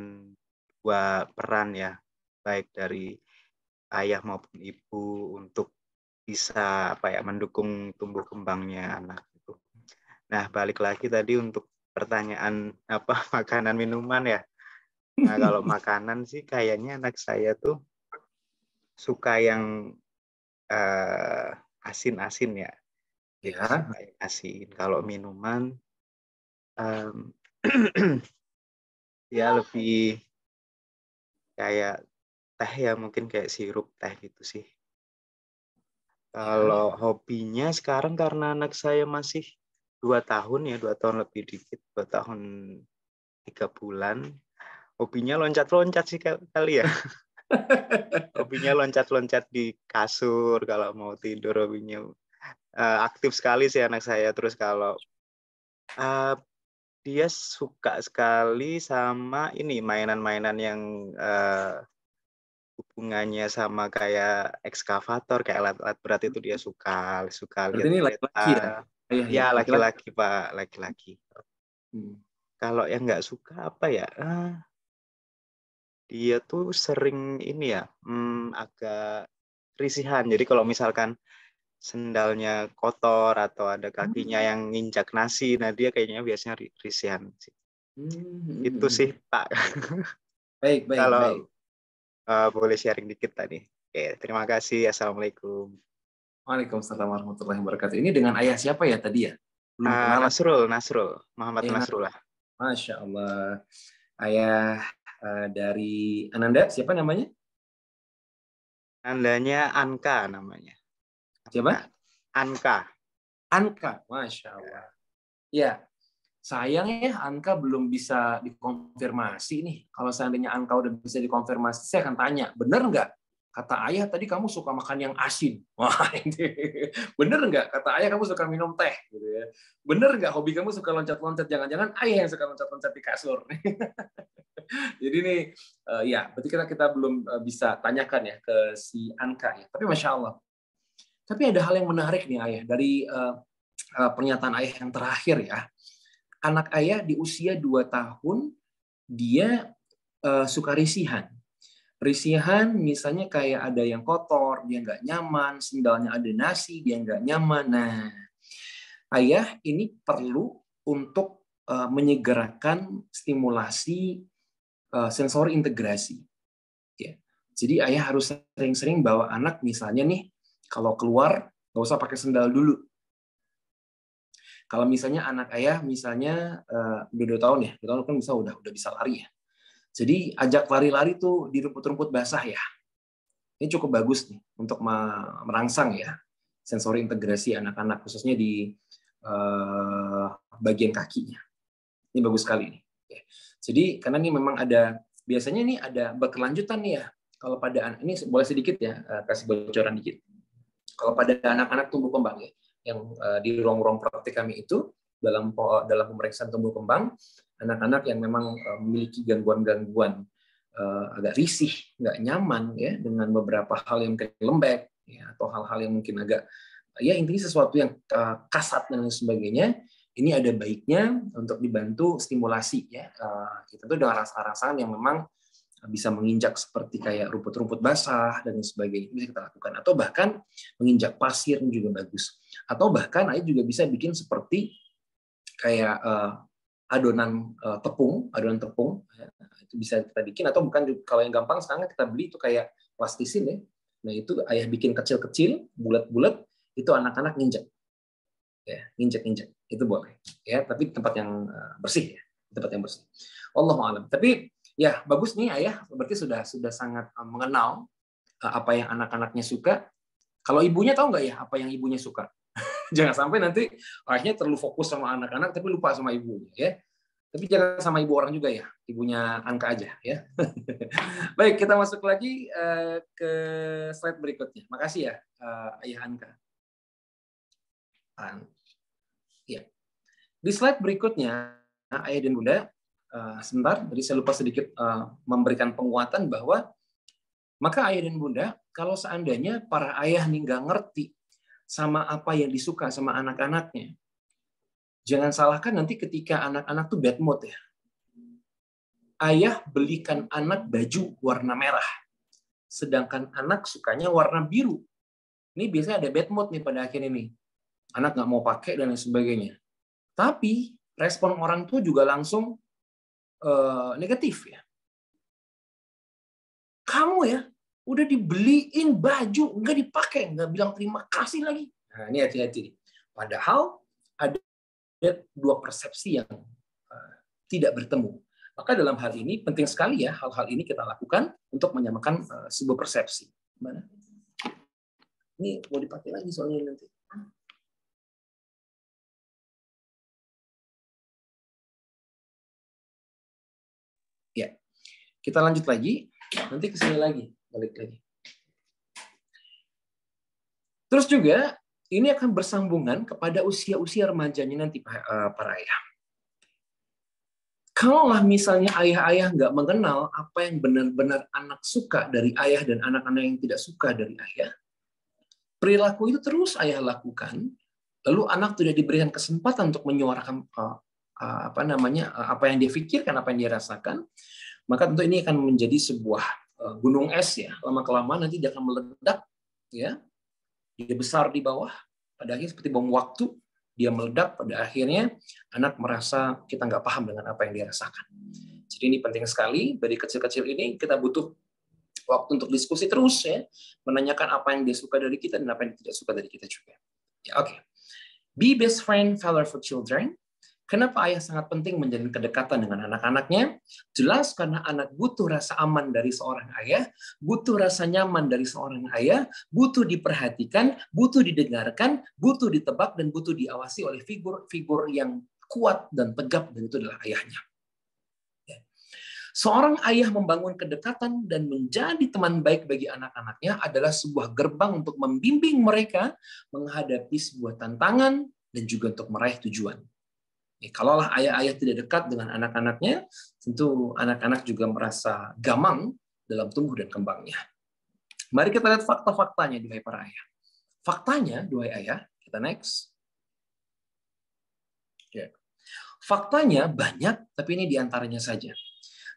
Speaker 3: dua peran ya, baik dari ayah maupun ibu untuk bisa mendukung tumbuh kembangnya anak itu. Nah, balik lagi tadi untuk pertanyaan makanan minuman ya. Nah, kalau makanan sih kayaknya anak saya tuh suka yang asin-asin ya. Jadi suka yang asin. Kalau minuman dia lebih kayak teh ya, mungkin kayak sirup teh gitu sih. Kalau hobinya sekarang karena anak saya masih 2 tahun ya, 2 tahun lebih dikit, 2 tahun 3 bulan. Hobinya loncat-loncat sih kali ya. Hobinya loncat-loncat di kasur kalau mau tidur, hobinya aktif sekali sih anak saya. Terus kalau dia suka sekali sama ini mainan-mainan yang hubungannya sama kayak ekskavator, kayak alat-alat berat itu dia suka
Speaker 2: Berarti
Speaker 3: lihat
Speaker 2: ini
Speaker 3: kereta.
Speaker 2: laki-laki ya? Ayah ya,
Speaker 3: Ya
Speaker 2: laki-laki.
Speaker 3: laki-laki Pak, laki-laki. Kalau yang nggak suka apa ya? Dia tuh sering ini ya, agak risihan. Jadi kalau misalkan sendalnya kotor atau ada kakinya yang nginjak nasi, nah dia kayaknya biasanya risihan sih. Itu sih Pak.
Speaker 2: Baik.
Speaker 3: Kalau boleh sharing dikit tadi. Oke, terima kasih. Assalamualaikum.
Speaker 2: Waalaikumsalam warahmatullahi wabarakatuh. Ini dengan ayah siapa ya tadi ya? Belum kenalan.
Speaker 3: Nasrul, Muhammad Nasrullah.
Speaker 2: Masya Allah. Ayah dari Ananda, siapa namanya?
Speaker 3: Andanya Anka namanya.
Speaker 2: Siapa?
Speaker 3: Anka.
Speaker 2: Masya Allah. Ya, sayang ya Anka belum bisa dikonfirmasi nih. Kalau seandainya Anka udah bisa dikonfirmasi, saya akan tanya, bener nggak? Kata ayah tadi kamu suka makan yang asin. Wah, ini bener nggak? Kata ayah kamu suka minum teh, gitu ya. Bener nggak hobi kamu suka loncat-loncat? Jangan-jangan ayah yang suka loncat-loncat di kasur. Jadi nih, ya, berarti kita belum bisa tanyakan ya ke si Anka ya. Tapi masya Allah. Tapi ada hal yang menarik nih ayah dari pernyataan ayah yang terakhir ya. Anak ayah di usia 2 tahun dia suka risihan. Risihan misalnya kayak ada yang kotor, dia nggak nyaman, sendalnya ada nasi, dia nggak nyaman. Nah, ayah ini perlu untuk menyegerakan stimulasi sensori integrasi. Ya. Jadi ayah harus sering-sering bawa anak misalnya nih, kalau keluar nggak usah pakai sendal dulu. Kalau misalnya anak ayah misalnya udah 2 tahun ya, 2 tahun kan udah bisa lari ya. Jadi ajak lari-lari tuh di rumput-rumput basah ya. Ini cukup bagus nih untuk merangsang ya sensori integrasi anak-anak khususnya di bagian kakinya. Ini bagus sekali nih. Jadi karena ini memang biasanya nih ada berkelanjutan nih ya. Kalau pada ini boleh sedikit ya kasih bocoran dikit. Kalau pada anak-anak tumbuh kembang ya, yang di ruang-ruang praktik kami itu dalam pemeriksaan tumbuh kembang, anak-anak yang memang memiliki gangguan-gangguan agak risih, nggak nyaman ya dengan beberapa hal yang mungkin lembek ya, atau hal-hal yang mungkin agak ya intinya sesuatu yang kasat dan lain sebagainya, ini ada baiknya untuk dibantu stimulasi ya. Kita tuh dengan rasa-rasaan yang memang bisa menginjak seperti kayak rumput-rumput basah dan sebagainya, bisa kita lakukan, atau bahkan menginjak pasir juga bagus, atau bahkan ayah juga bisa bikin seperti kayak adonan tepung ya, itu bisa kita bikin, atau bukan kalau yang gampang sekarang kita beli itu kayak plastisin ya. Nah itu ayah bikin kecil-kecil, bulat-bulat, itu anak-anak nginjak ya, nginjak itu boleh ya, tapi tempat yang bersih ya, tempat yang bersih. Wallahu a'lam. Tapi ya bagus nih ayah, berarti sudah sangat mengenal apa yang anak-anaknya suka. Kalau ibunya tahu nggak ya apa yang ibunya suka? Jangan sampai nanti ayahnya terlalu fokus sama anak-anak tapi lupa sama ibunya ya. Tapi jangan sama ibu orang juga ya, ibunya Anka aja ya. Baik, kita masuk lagi ke slide berikutnya. Makasih ya ayah Anka. Ya. Di slide berikutnya ayah dan bunda, sebentar, jadi saya lupa sedikit memberikan penguatan bahwa maka ayah dan bunda, kalau seandainya para ayah nih nggak ngerti sama apa yang disuka sama anak-anaknya, jangan salahkan nanti ketika anak-anak tuh bad mood ya. Ayah belikan anak baju warna merah, sedangkan anak sukanya warna biru. Ini biasanya ada bad mood nih pada akhirnya nih. Anak nggak mau pakai dan lain sebagainya. Tapi respon orang tua juga langsung negatif ya. Kamu ya udah dibeliin baju nggak dipakai, nggak bilang terima kasih lagi. Nah ini hati-hati. Padahal ada 2 persepsi yang tidak bertemu. Maka dalam hal ini penting sekali ya hal-hal ini kita lakukan untuk menyamakan sebuah persepsi. Mana? Ini mau dipakai lagi soalnya nanti. Ya, kita lanjut lagi. Nanti ke sini lagi, balik lagi. Terus juga ini akan bersambungan kepada usia-usia remajanya nanti para ayah. Kalaulah misalnya ayah-ayah nggak mengenal apa yang benar-benar anak suka dari ayah dan anak-anak yang tidak suka dari ayah, perilaku itu terus ayah lakukan, lalu anak tidak diberikan kesempatan untuk menyuarakan apa yang dia pikirkan, apa yang dia rasakan, maka tentu ini akan menjadi sebuah gunung es ya. Lama-kelamaan nanti dia akan meledak, ya, dia besar di bawah, pada akhirnya seperti bom waktu. Dia meledak, pada akhirnya anak merasa kita nggak paham dengan apa yang dia rasakan. Jadi ini penting sekali, dari kecil-kecil ini kita butuh waktu untuk diskusi terus ya, menanyakan apa yang dia suka dari kita dan apa yang dia tidak suka dari kita juga. Ya, oke. Be best friend, father for children. Kenapa ayah sangat penting menjalin kedekatan dengan anak-anaknya? Jelas karena anak butuh rasa aman dari seorang ayah, butuh rasa nyaman dari seorang ayah, butuh diperhatikan, butuh didengarkan, butuh ditebak, dan butuh diawasi oleh figur-figur yang kuat dan tegap, dan itu adalah ayahnya. Seorang ayah membangun kedekatan dan menjadi teman baik bagi anak-anaknya adalah sebuah gerbang untuk membimbing mereka menghadapi sebuah tantangan dan juga untuk meraih tujuan. Kalaulah ayah-ayah tidak dekat dengan anak-anaknya, tentu anak-anak juga merasa gamang dalam tumbuh dan kembangnya. Mari kita lihat fakta-faktanya, duhai para ayah. Faktanya, duhai ayah, kita next. Faktanya banyak, tapi ini diantaranya saja.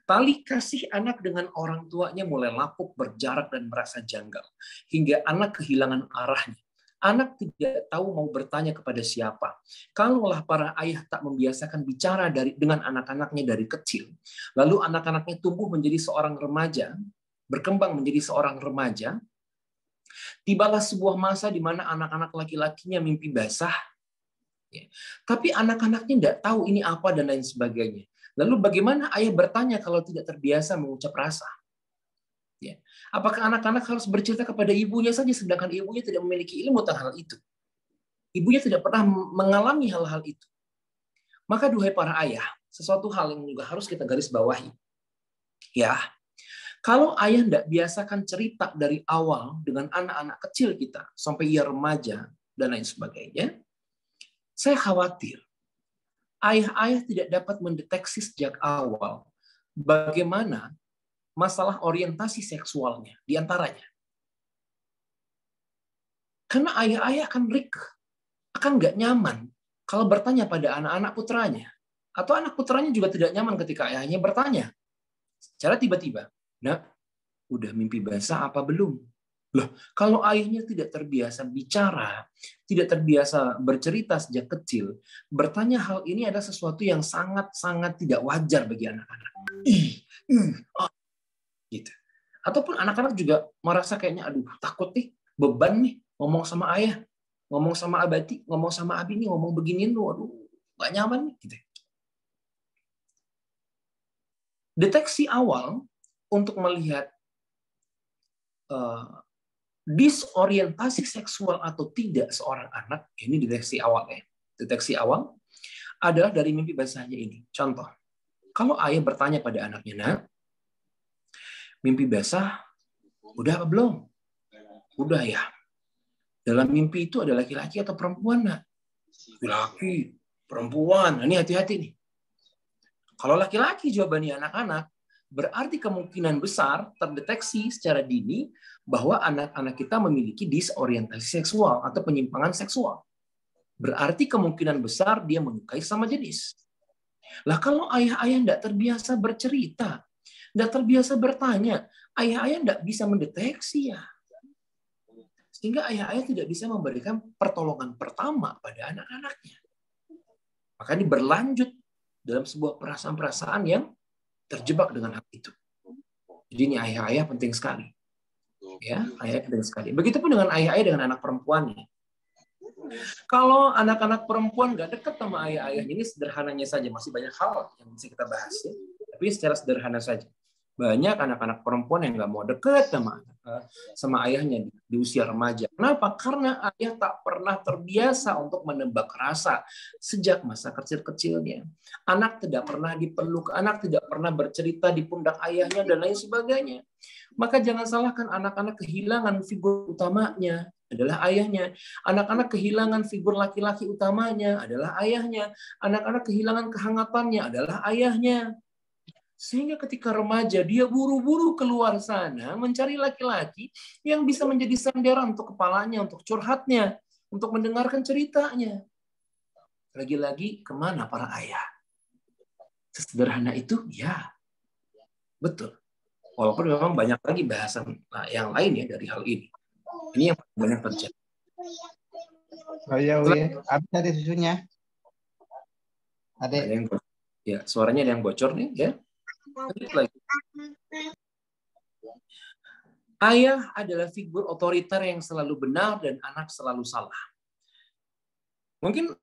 Speaker 2: Tali kasih anak dengan orang tuanya mulai lapuk, berjarak, dan merasa janggal. Hingga anak kehilangan arahnya. Anak tidak tahu mau bertanya kepada siapa. Kalaulah para ayah tak membiasakan bicara dengan anak-anaknya dari kecil, lalu anak-anaknya tumbuh menjadi seorang remaja, berkembang menjadi seorang remaja, tibalah sebuah masa di mana anak-anak laki-lakinya mimpi basah, tapi anak-anaknya tidak tahu ini apa dan lain sebagainya. Lalu bagaimana ayah bertanya kalau tidak terbiasa mengucap rasa? Apakah anak-anak harus bercerita kepada ibunya saja sedangkan ibunya tidak memiliki ilmu tentang hal itu? Ibunya tidak pernah mengalami hal-hal itu. Maka duhai para ayah, sesuatu hal yang juga harus kita garis bawahi. Ya, kalau ayah tidak biasakan cerita dari awal dengan anak-anak kecil kita sampai ia remaja dan lain sebagainya, saya khawatir ayah-ayah tidak dapat mendeteksi sejak awal bagaimana masalah orientasi seksualnya di antaranya. Karena ayah-ayah akan akan nggak nyaman kalau bertanya pada anak-anak putranya. Atau anak putranya juga tidak nyaman ketika ayahnya bertanya. Secara tiba-tiba, "Nak, udah mimpi basah apa belum?" Loh, kalau ayahnya tidak terbiasa bicara, tidak terbiasa bercerita sejak kecil, bertanya hal ini adalah sesuatu yang sangat-sangat tidak wajar bagi anak-anak. Gitu. Ataupun anak-anak juga merasa kayaknya, aduh takut nih, beban nih, ngomong sama ayah, ngomong sama abati, ngomong sama abi nih, ngomong beginian lu, aduh gak nyaman nih. Gitu. Deteksi awal untuk melihat disorientasi seksual atau tidak seorang anak, ini deteksi awal ya. Deteksi awal adalah dari mimpi basahnya ini. Contoh, kalau ayah bertanya pada anaknya, "Nak, mimpi basah udah apa belum?" "Udah ya." "Dalam mimpi itu ada laki-laki atau perempuan, Nak?" "Laki, perempuan." Nah, ini hati-hati nih. Kalau laki-laki jawabannya anak-anak, berarti kemungkinan besar terdeteksi secara dini bahwa anak-anak kita memiliki disorientasi seksual atau penyimpangan seksual. Berarti kemungkinan besar dia menyukai sama jenis. Lah kalau ayah-ayah tidak terbiasa bercerita, tidak terbiasa bertanya, ayah-ayah tidak bisa mendeteksi ya. Sehingga ayah-ayah tidak bisa memberikan pertolongan pertama pada anak-anaknya. Maka ini berlanjut dalam sebuah perasaan-perasaan yang terjebak dengan hal itu. Jadi ini ayah-ayah penting sekali. Ya, ayah penting sekali. Begitupun dengan ayah-ayah dengan anak perempuannya. Kalau anak-anak perempuan nggak dekat sama ayah-ayahnya, ini sederhananya saja, masih banyak hal yang bisa kita bahas. Ya. Tapi secara sederhana saja. Banyak anak-anak perempuan yang nggak mau dekat sama ayahnya di usia remaja. Kenapa? Karena ayah tak pernah terbiasa untuk menebak rasa sejak masa kecil-kecilnya. Anak tidak pernah dipeluk, anak tidak pernah bercerita di pundak ayahnya, dan lain sebagainya. Maka jangan salahkan anak-anak kehilangan figur utamanya adalah ayahnya. Anak-anak kehilangan figur laki-laki utamanya adalah ayahnya. Anak-anak kehilangan kehangatannya adalah ayahnya. Sehingga ketika remaja, dia buru-buru keluar sana mencari laki-laki yang bisa menjadi sandaran untuk kepalanya, untuk curhatnya, untuk mendengarkan ceritanya. Lagi-lagi, kemana para ayah? Sesederhana itu? Ya, betul. Walaupun memang banyak lagi bahasan yang lain ya dari hal ini. Ini yang banyak terjadi.
Speaker 4: Oh iya, habis tadi susunya.
Speaker 2: Ada yang ya, suaranya ada yang bocor nih ya. Lagi. Ayah adalah figur otoriter yang selalu benar dan anak selalu salah. Mungkin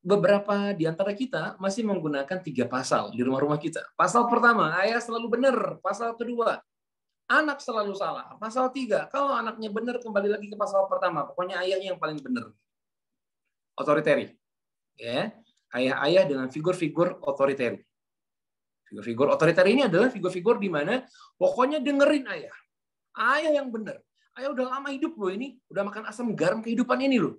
Speaker 2: beberapa di antara kita masih menggunakan 3 pasal di rumah-rumah kita. Pasal pertama, ayah selalu benar. Pasal kedua, anak selalu salah. Pasal 3, kalau anaknya benar kembali lagi ke pasal pertama. Pokoknya ayahnya yang paling benar. Otoriteri. Ya, ayah-ayah dengan figur-figur otoriteri. Figur-figur otoriter ini adalah figur-figur di mana pokoknya dengerin ayah. Ayah yang benar. Ayah udah lama hidup loh ini. Udah makan asam garam kehidupan ini loh.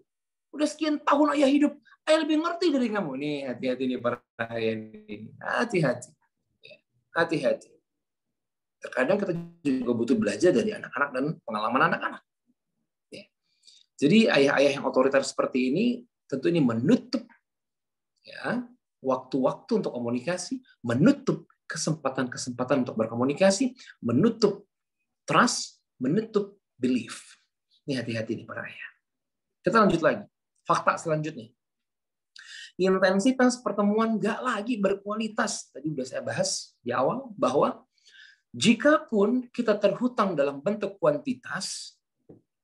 Speaker 2: Udah sekian tahun ayah hidup. Ayah lebih ngerti dari kamu. Nih, hati-hati nih para ayah ini. Hati-hati. Hati-hati. Terkadang kita juga butuh belajar dari anak-anak dan pengalaman anak-anak. Ya. Jadi ayah-ayah yang otoriter seperti ini tentu ini menutup ya waktu-waktu untuk komunikasi, menutup kesempatan-kesempatan untuk berkomunikasi, menutup trust, menutup belief. Ini hati-hati nih para ayah. Kita lanjut lagi. Fakta selanjutnya. Intensitas pertemuan nggak lagi berkualitas. Tadi udah saya bahas di awal bahwa jikapun kita terhutang dalam bentuk kuantitas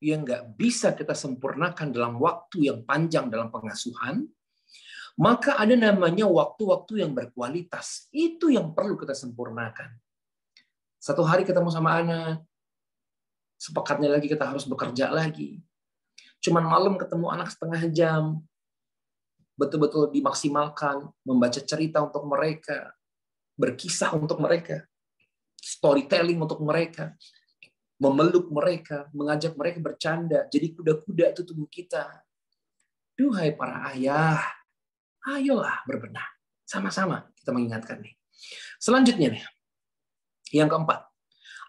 Speaker 2: yang nggak bisa kita sempurnakan dalam waktu yang panjang dalam pengasuhan, maka ada namanya waktu-waktu yang berkualitas. Itu yang perlu kita sempurnakan. Satu hari ketemu sama anak, sepekatnya lagi kita harus bekerja lagi. Cuman malam ketemu anak setengah jam, betul-betul dimaksimalkan, membaca cerita untuk mereka, berkisah untuk mereka, storytelling untuk mereka, memeluk mereka, mengajak mereka bercanda, jadi kuda-kuda itu tubuh kita. Duhai para ayah, ayolah berbenah. Sama-sama kita mengingatkan nih. Selanjutnya nih. Yang keempat.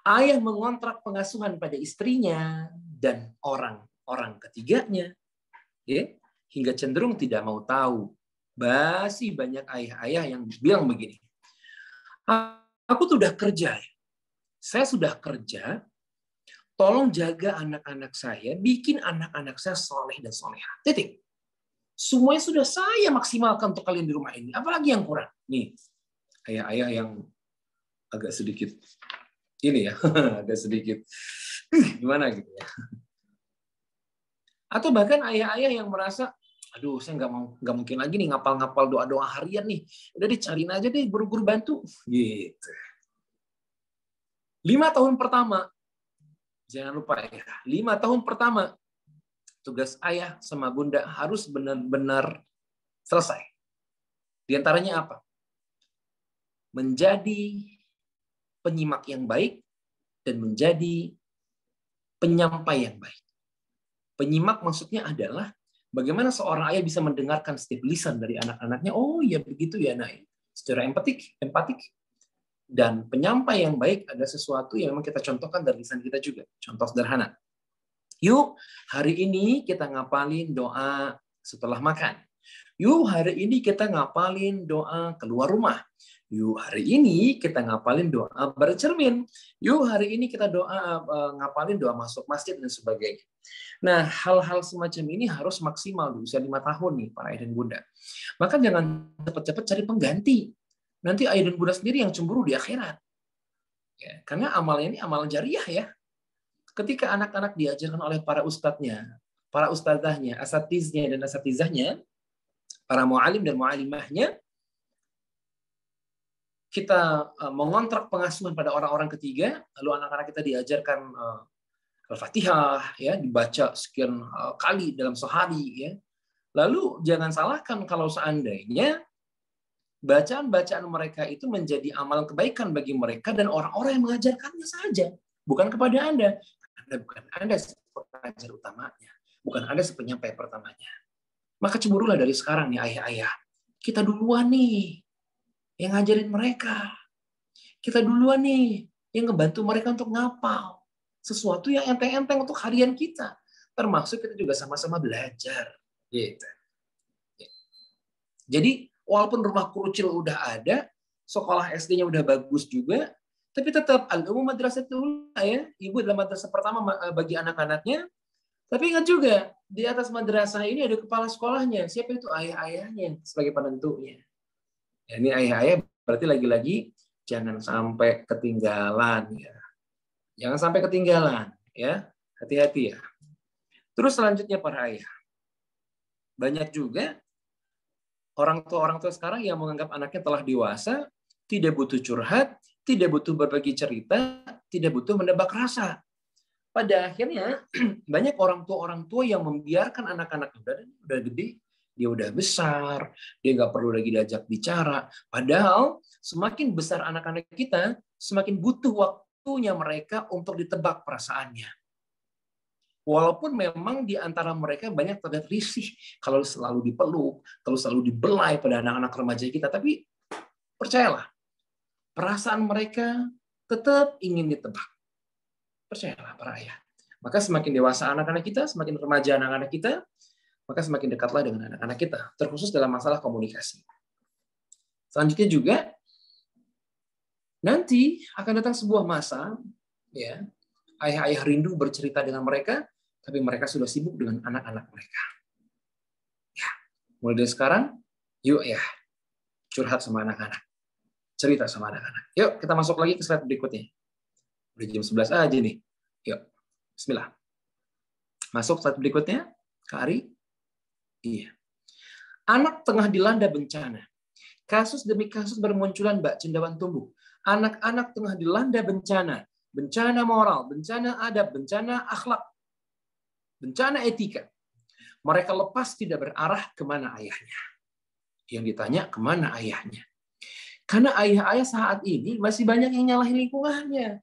Speaker 2: Ayah mengontrak pengasuhan pada istrinya dan orang ketiganya. Ya, hingga cenderung tidak mau tahu. Masih banyak ayah-ayah yang bilang begini. Aku sudah kerja. Saya sudah kerja. Tolong jaga anak-anak saya. Bikin anak-anak saya soleh dan soleha. Titik. Semuanya sudah saya maksimalkan untuk kalian di rumah ini. Apalagi yang kurang? Nih, ayah-ayah yang agak sedikit ini ya, agak sedikit gimana gitu ya. Atau bahkan ayah-ayah yang merasa, aduh saya nggak mungkin lagi nih ngapal-ngapal doa-doa harian nih. Udah dicariin aja deh guru-guru bantu. Gitu. 5 tahun pertama, jangan lupa ya, 5 tahun pertama tugas ayah sama bunda harus benar-benar selesai. Di antaranya apa? Menjadi penyimak yang baik dan menjadi penyampai yang baik. Penyimak maksudnya adalah bagaimana seorang ayah bisa mendengarkan setiap lisan dari anak-anaknya. Oh ya begitu ya nak. Secara empatik. Dan penyampai yang baik ada sesuatu yang memang kita contohkan dari lisan kita juga. Contoh sederhana. Yuk, hari ini kita ngapalin doa setelah makan. Yuk, hari ini kita ngapalin doa keluar rumah. Yuk, hari ini kita ngapalin doa bercermin. Yuk, hari ini kita ngapalin doa masuk masjid dan sebagainya. Nah, hal-hal semacam ini harus maksimal di usia 5 tahun nih, para ayah dan bunda. Maka jangan cepat-cepat cari pengganti. Nanti ayah dan bunda sendiri yang cemburu di akhirat. Ya, karena amalnya ini amal jariah ya. Ketika anak-anak diajarkan oleh para ustadznya, para ustadzahnya, asatiznya dan asatizahnya, para mu'alim dan mu'alimahnya, kita mengontrak pengasuhan pada orang-orang ketiga, lalu anak-anak kita diajarkan Al-Fatihah, ya, dibaca sekian kali dalam sehari, ya. Lalu jangan salahkan kalau seandainya bacaan-bacaan mereka itu menjadi amalan kebaikan bagi mereka dan orang-orang yang mengajarkannya saja, bukan kepada Anda. Bukan Anda pengajar utamanya, bukan Anda penyampai pertamanya. Maka cemburulah dari sekarang nih ayah-ayah. Kita duluan nih yang ngajarin mereka. Kita duluan nih yang ngebantu mereka untuk ngapal sesuatu yang enteng-enteng untuk harian kita. Termasuk kita juga sama-sama belajar. Gitu. Jadi walaupun rumah kerucil udah ada, sekolah SD-nya udah bagus juga, tapi tetap al-umum madrasatul ula, ya. Ibu adalah madrasah pertama bagi anak-anaknya. Tapi ingat juga, di atas madrasah ini ada kepala sekolahnya. Siapa itu? Ayah-ayahnya sebagai penentunya. Ya, ini ayah-ayah berarti lagi-lagi jangan sampai ketinggalan, ya. Jangan sampai ketinggalan, ya. Hati-hati, ya. Terus selanjutnya para ayah. Banyak juga orang tua sekarang yang menganggap anaknya telah dewasa, tidak butuh curhat, tidak butuh berbagi cerita, tidak butuh menebak rasa. Pada akhirnya banyak orang tua yang membiarkan anak-anak udah gede, dia udah besar, dia nggak perlu lagi diajak bicara. Padahal semakin besar anak-anak kita, semakin butuh waktunya mereka untuk ditebak perasaannya. Walaupun memang di antara mereka banyak terlihat risih kalau selalu dipeluk, kalau selalu dibelai pada anak-anak remaja kita, tapi percayalah, perasaan mereka tetap ingin ditebak. Percayalah para ayah. Maka semakin dewasa anak-anak kita, semakin remaja anak-anak kita, maka semakin dekatlah dengan anak-anak kita, terkhusus dalam masalah komunikasi. Selanjutnya juga, nanti akan datang sebuah masa, ya, ayah-ayah rindu bercerita dengan mereka, tapi mereka sudah sibuk dengan anak-anak mereka. Ya, mulai dari sekarang, yuk ya, curhat sama anak-anak. Cerita sama anak-anak. Yuk, kita masuk lagi ke slide berikutnya. Udah jam 11 aja nih. Yuk, bismillah. Masuk slide berikutnya, Kak Ari. Iya. Anak tengah dilanda bencana. Kasus demi kasus bermunculan, Mbak Cendawan tumbuh. Anak-anak tengah dilanda bencana. Bencana moral, bencana adab, bencana akhlak, bencana etika. Mereka lepas tidak berarah kemana ayahnya. Yang ditanya, kemana ayahnya? Karena ayah-ayah saat ini masih banyak yang nyalahin lingkungannya.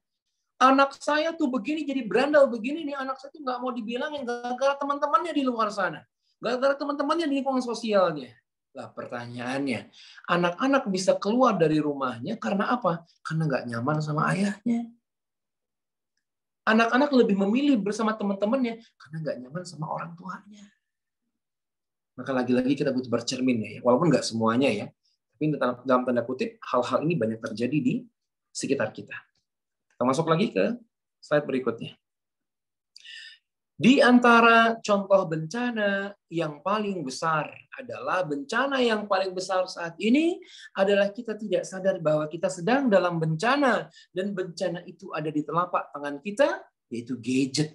Speaker 2: Anak saya tuh begini jadi berandal begini nih, anak saya tuh nggak mau dibilangin gara-gara teman-temannya di luar sana, gara-gara teman-temannya di lingkungan sosialnya. Lah pertanyaannya, anak-anak bisa keluar dari rumahnya karena apa? Karena nggak nyaman sama ayahnya. Anak-anak lebih memilih bersama teman-temannya karena nggak nyaman sama orang tuanya. Maka lagi-lagi kita butuh bercermin ya, walaupun nggak semuanya ya, tapi dalam tanda kutip hal-hal ini banyak terjadi di sekitar kita. Kita masuk lagi ke slide berikutnya. Di antara contoh bencana yang paling besar adalah bencana yang paling besar saat ini adalah kita tidak sadar bahwa kita sedang dalam bencana dan bencana itu ada di telapak tangan kita, yaitu gadget.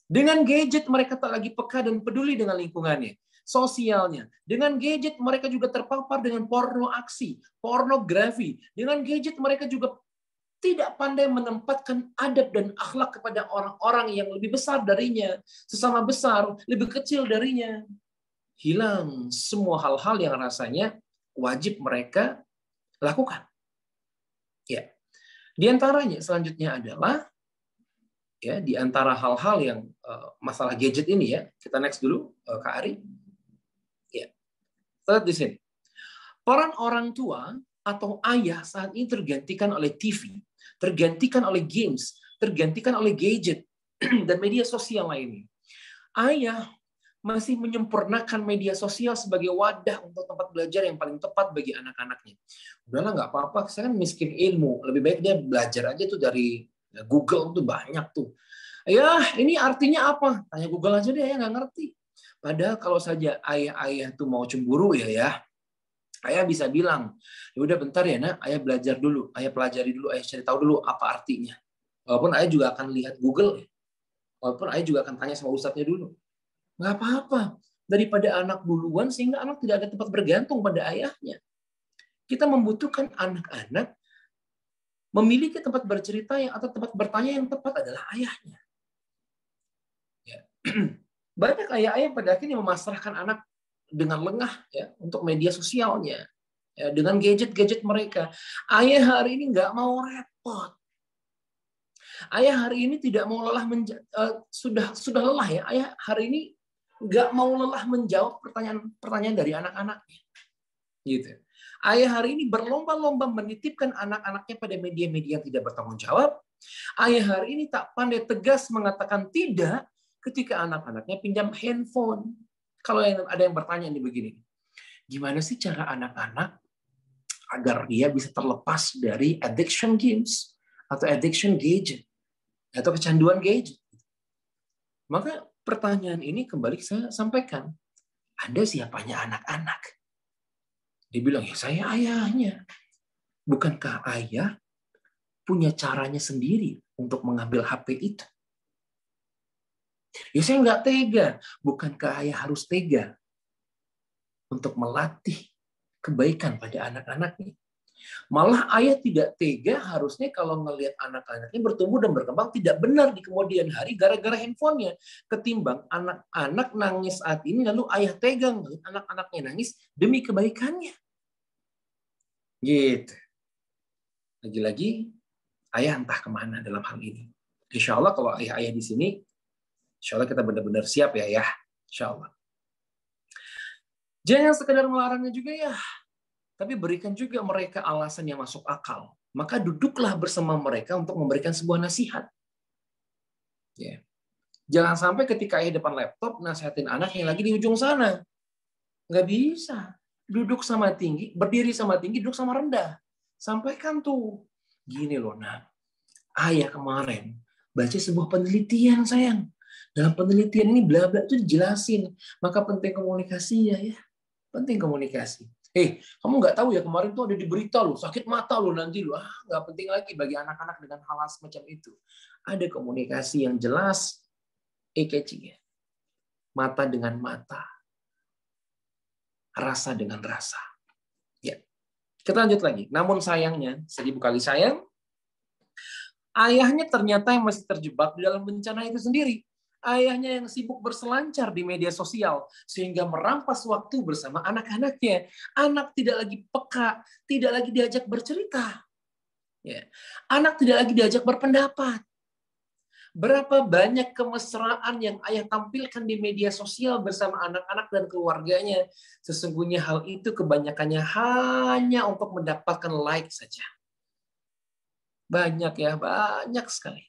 Speaker 2: Dengan gadget mereka tak lagi peka dan peduli dengan lingkungannya, sosialnya. Dengan gadget mereka juga terpapar dengan porno aksi, pornografi. Dengan gadget mereka juga tidak pandai menempatkan adab dan akhlak kepada orang-orang yang lebih besar darinya, sesama besar, lebih kecil darinya. Hilang semua hal-hal yang rasanya wajib mereka lakukan. Ya. Di antaranya selanjutnya adalah ya, di antara hal-hal yang masalah gadget ini ya, kita next dulu Kak Ari. Ya. Lihat di sini. Peran orang tua atau ayah saat ini tergantikan oleh TV, tergantikan oleh games, tergantikan oleh gadget dan media sosial lainnya. Ayah masih menyempurnakan media sosial sebagai wadah untuk tempat belajar yang paling tepat bagi anak-anaknya. Udahlah nggak apa-apa, saya kan miskin ilmu, lebih baik dia belajar aja tuh dari Google tuh banyak tuh. Ya, ini artinya apa? Tanya Google aja deh, ya nggak ngerti. Padahal kalau saja ayah-ayah tuh mau cemburu ya, ayah bisa bilang, ya udah bentar ya nak, ayah belajar dulu, ayah pelajari dulu, ayah cari tahu dulu apa artinya. Walaupun ayah juga akan lihat Google, walaupun ayah juga akan tanya sama ustadznya dulu. Nggak apa-apa, daripada anak duluan sehingga anak tidak ada tempat bergantung pada ayahnya. Kita membutuhkan anak-anak memiliki tempat bercerita atau tempat bertanya yang tepat adalah ayahnya. Ya. Banyak ayah-ayah yang pada akhirnya memasrahkan anak dengan lengah ya untuk media sosialnya, ya, dengan gadget-gadget mereka. Ayah hari ini nggak mau repot. Ayah hari ini tidak mau lelah sudah lelah ya. Ayah hari ini nggak mau lelah menjawab pertanyaan dari anak-anaknya. Gitu. Ayah hari ini berlomba-lomba menitipkan anak-anaknya pada media-media yang tidak bertanggung jawab. Ayah hari ini tak pandai tegas mengatakan tidak ketika anak-anaknya pinjam handphone. Kalau ada yang bertanya ini begini, gimana sih cara anak-anak agar dia bisa terlepas dari addiction games atau addiction gadget atau kecanduan gadget? Maka pertanyaan ini kembali saya sampaikan, Anda siapanya anak-anak? Dia bilang, ya saya ayahnya. Bukankah ayah punya caranya sendiri untuk mengambil HP itu? Ya saya nggak tega. Bukankah ayah harus tega untuk melatih kebaikan pada anak-anaknya? Malah ayah tidak tega harusnya kalau ngelihat anak-anaknya bertumbuh dan berkembang tidak benar di kemudian hari gara-gara handphonenya. Ketimbang anak-anak nangis saat ini lalu ayah tega ngelihat anak-anaknya nangis demi kebaikannya. Gitu. Lagi-lagi ayah entah kemana dalam hal ini. Insya Allah kalau ayah-ayah di sini, insya Allah kita benar-benar siap ya, ya. Insya Allah. Jangan sekedar melarangnya juga ya, tapi berikan juga mereka alasan yang masuk akal. Maka duduklah bersama mereka untuk memberikan sebuah nasihat. Ya. Jangan sampai ketika ayah depan laptop nasihatin anak yang lagi di ujung sana. Nggak bisa. Duduk sama tinggi, berdiri sama tinggi, duduk sama rendah. Sampaikan tuh. Gini loh, nak. Ayah kemarin baca sebuah penelitian, sayang. Dalam penelitian ini bla bla itu dijelasin. Maka penting komunikasi ya. Penting komunikasi. Kamu nggak tahu ya kemarin tuh ada di berita loh, sakit mata loh nanti loh. Nggak penting lagi bagi anak-anak dengan hal semacam itu. Ada komunikasi yang jelas, ya. Mata dengan mata. Rasa dengan rasa. Ya. Kita lanjut lagi. Namun sayangnya, 1000 kali sayang, ayahnya ternyata yang masih terjebak di dalam bencana itu sendiri. Ayahnya yang sibuk berselancar di media sosial sehingga merampas waktu bersama anak-anaknya. Anak tidak lagi peka, tidak lagi diajak bercerita. Ya. Anak tidak lagi diajak berpendapat. Berapa banyak kemesraan yang ayah tampilkan di media sosial bersama anak-anak dan keluarganya. Sesungguhnya hal itu kebanyakannya hanya untuk mendapatkan like saja. Banyak ya, banyak sekali.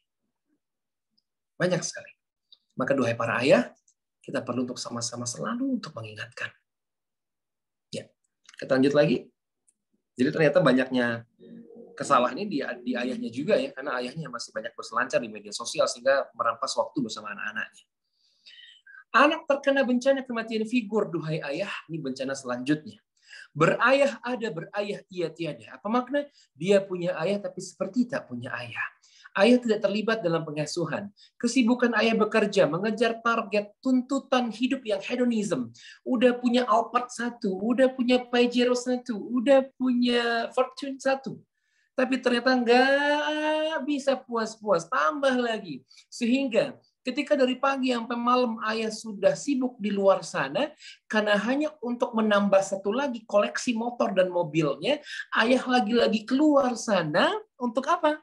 Speaker 2: Banyak sekali. Maka duhai para ayah, kita perlu untuk sama-sama selalu untuk mengingatkan. Ya, kita lanjut lagi. Jadi ternyata banyaknya kesalahan ini di ayahnya juga ya, karena ayahnya masih banyak berselancar di media sosial sehingga merampas waktu bersama anak-anaknya. Anak terkena bencana kematian figur, duhai ayah, ini bencana selanjutnya. Berayah ada, berayah ia tiada. Apa makna? Dia punya ayah tapi seperti tak punya ayah. Ayah tidak terlibat dalam pengasuhan. Kesibukan ayah bekerja, mengejar target, tuntutan hidup yang hedonism. Udah punya Alphard 1, udah punya Pajero 1, udah punya Fortune 1. Tapi ternyata nggak bisa puas-puas, tambah lagi. Sehingga ketika dari pagi sampai malam ayah sudah sibuk di luar sana, karena hanya untuk menambah satu lagi koleksi motor dan mobilnya, ayah lagi-lagi keluar sana untuk apa?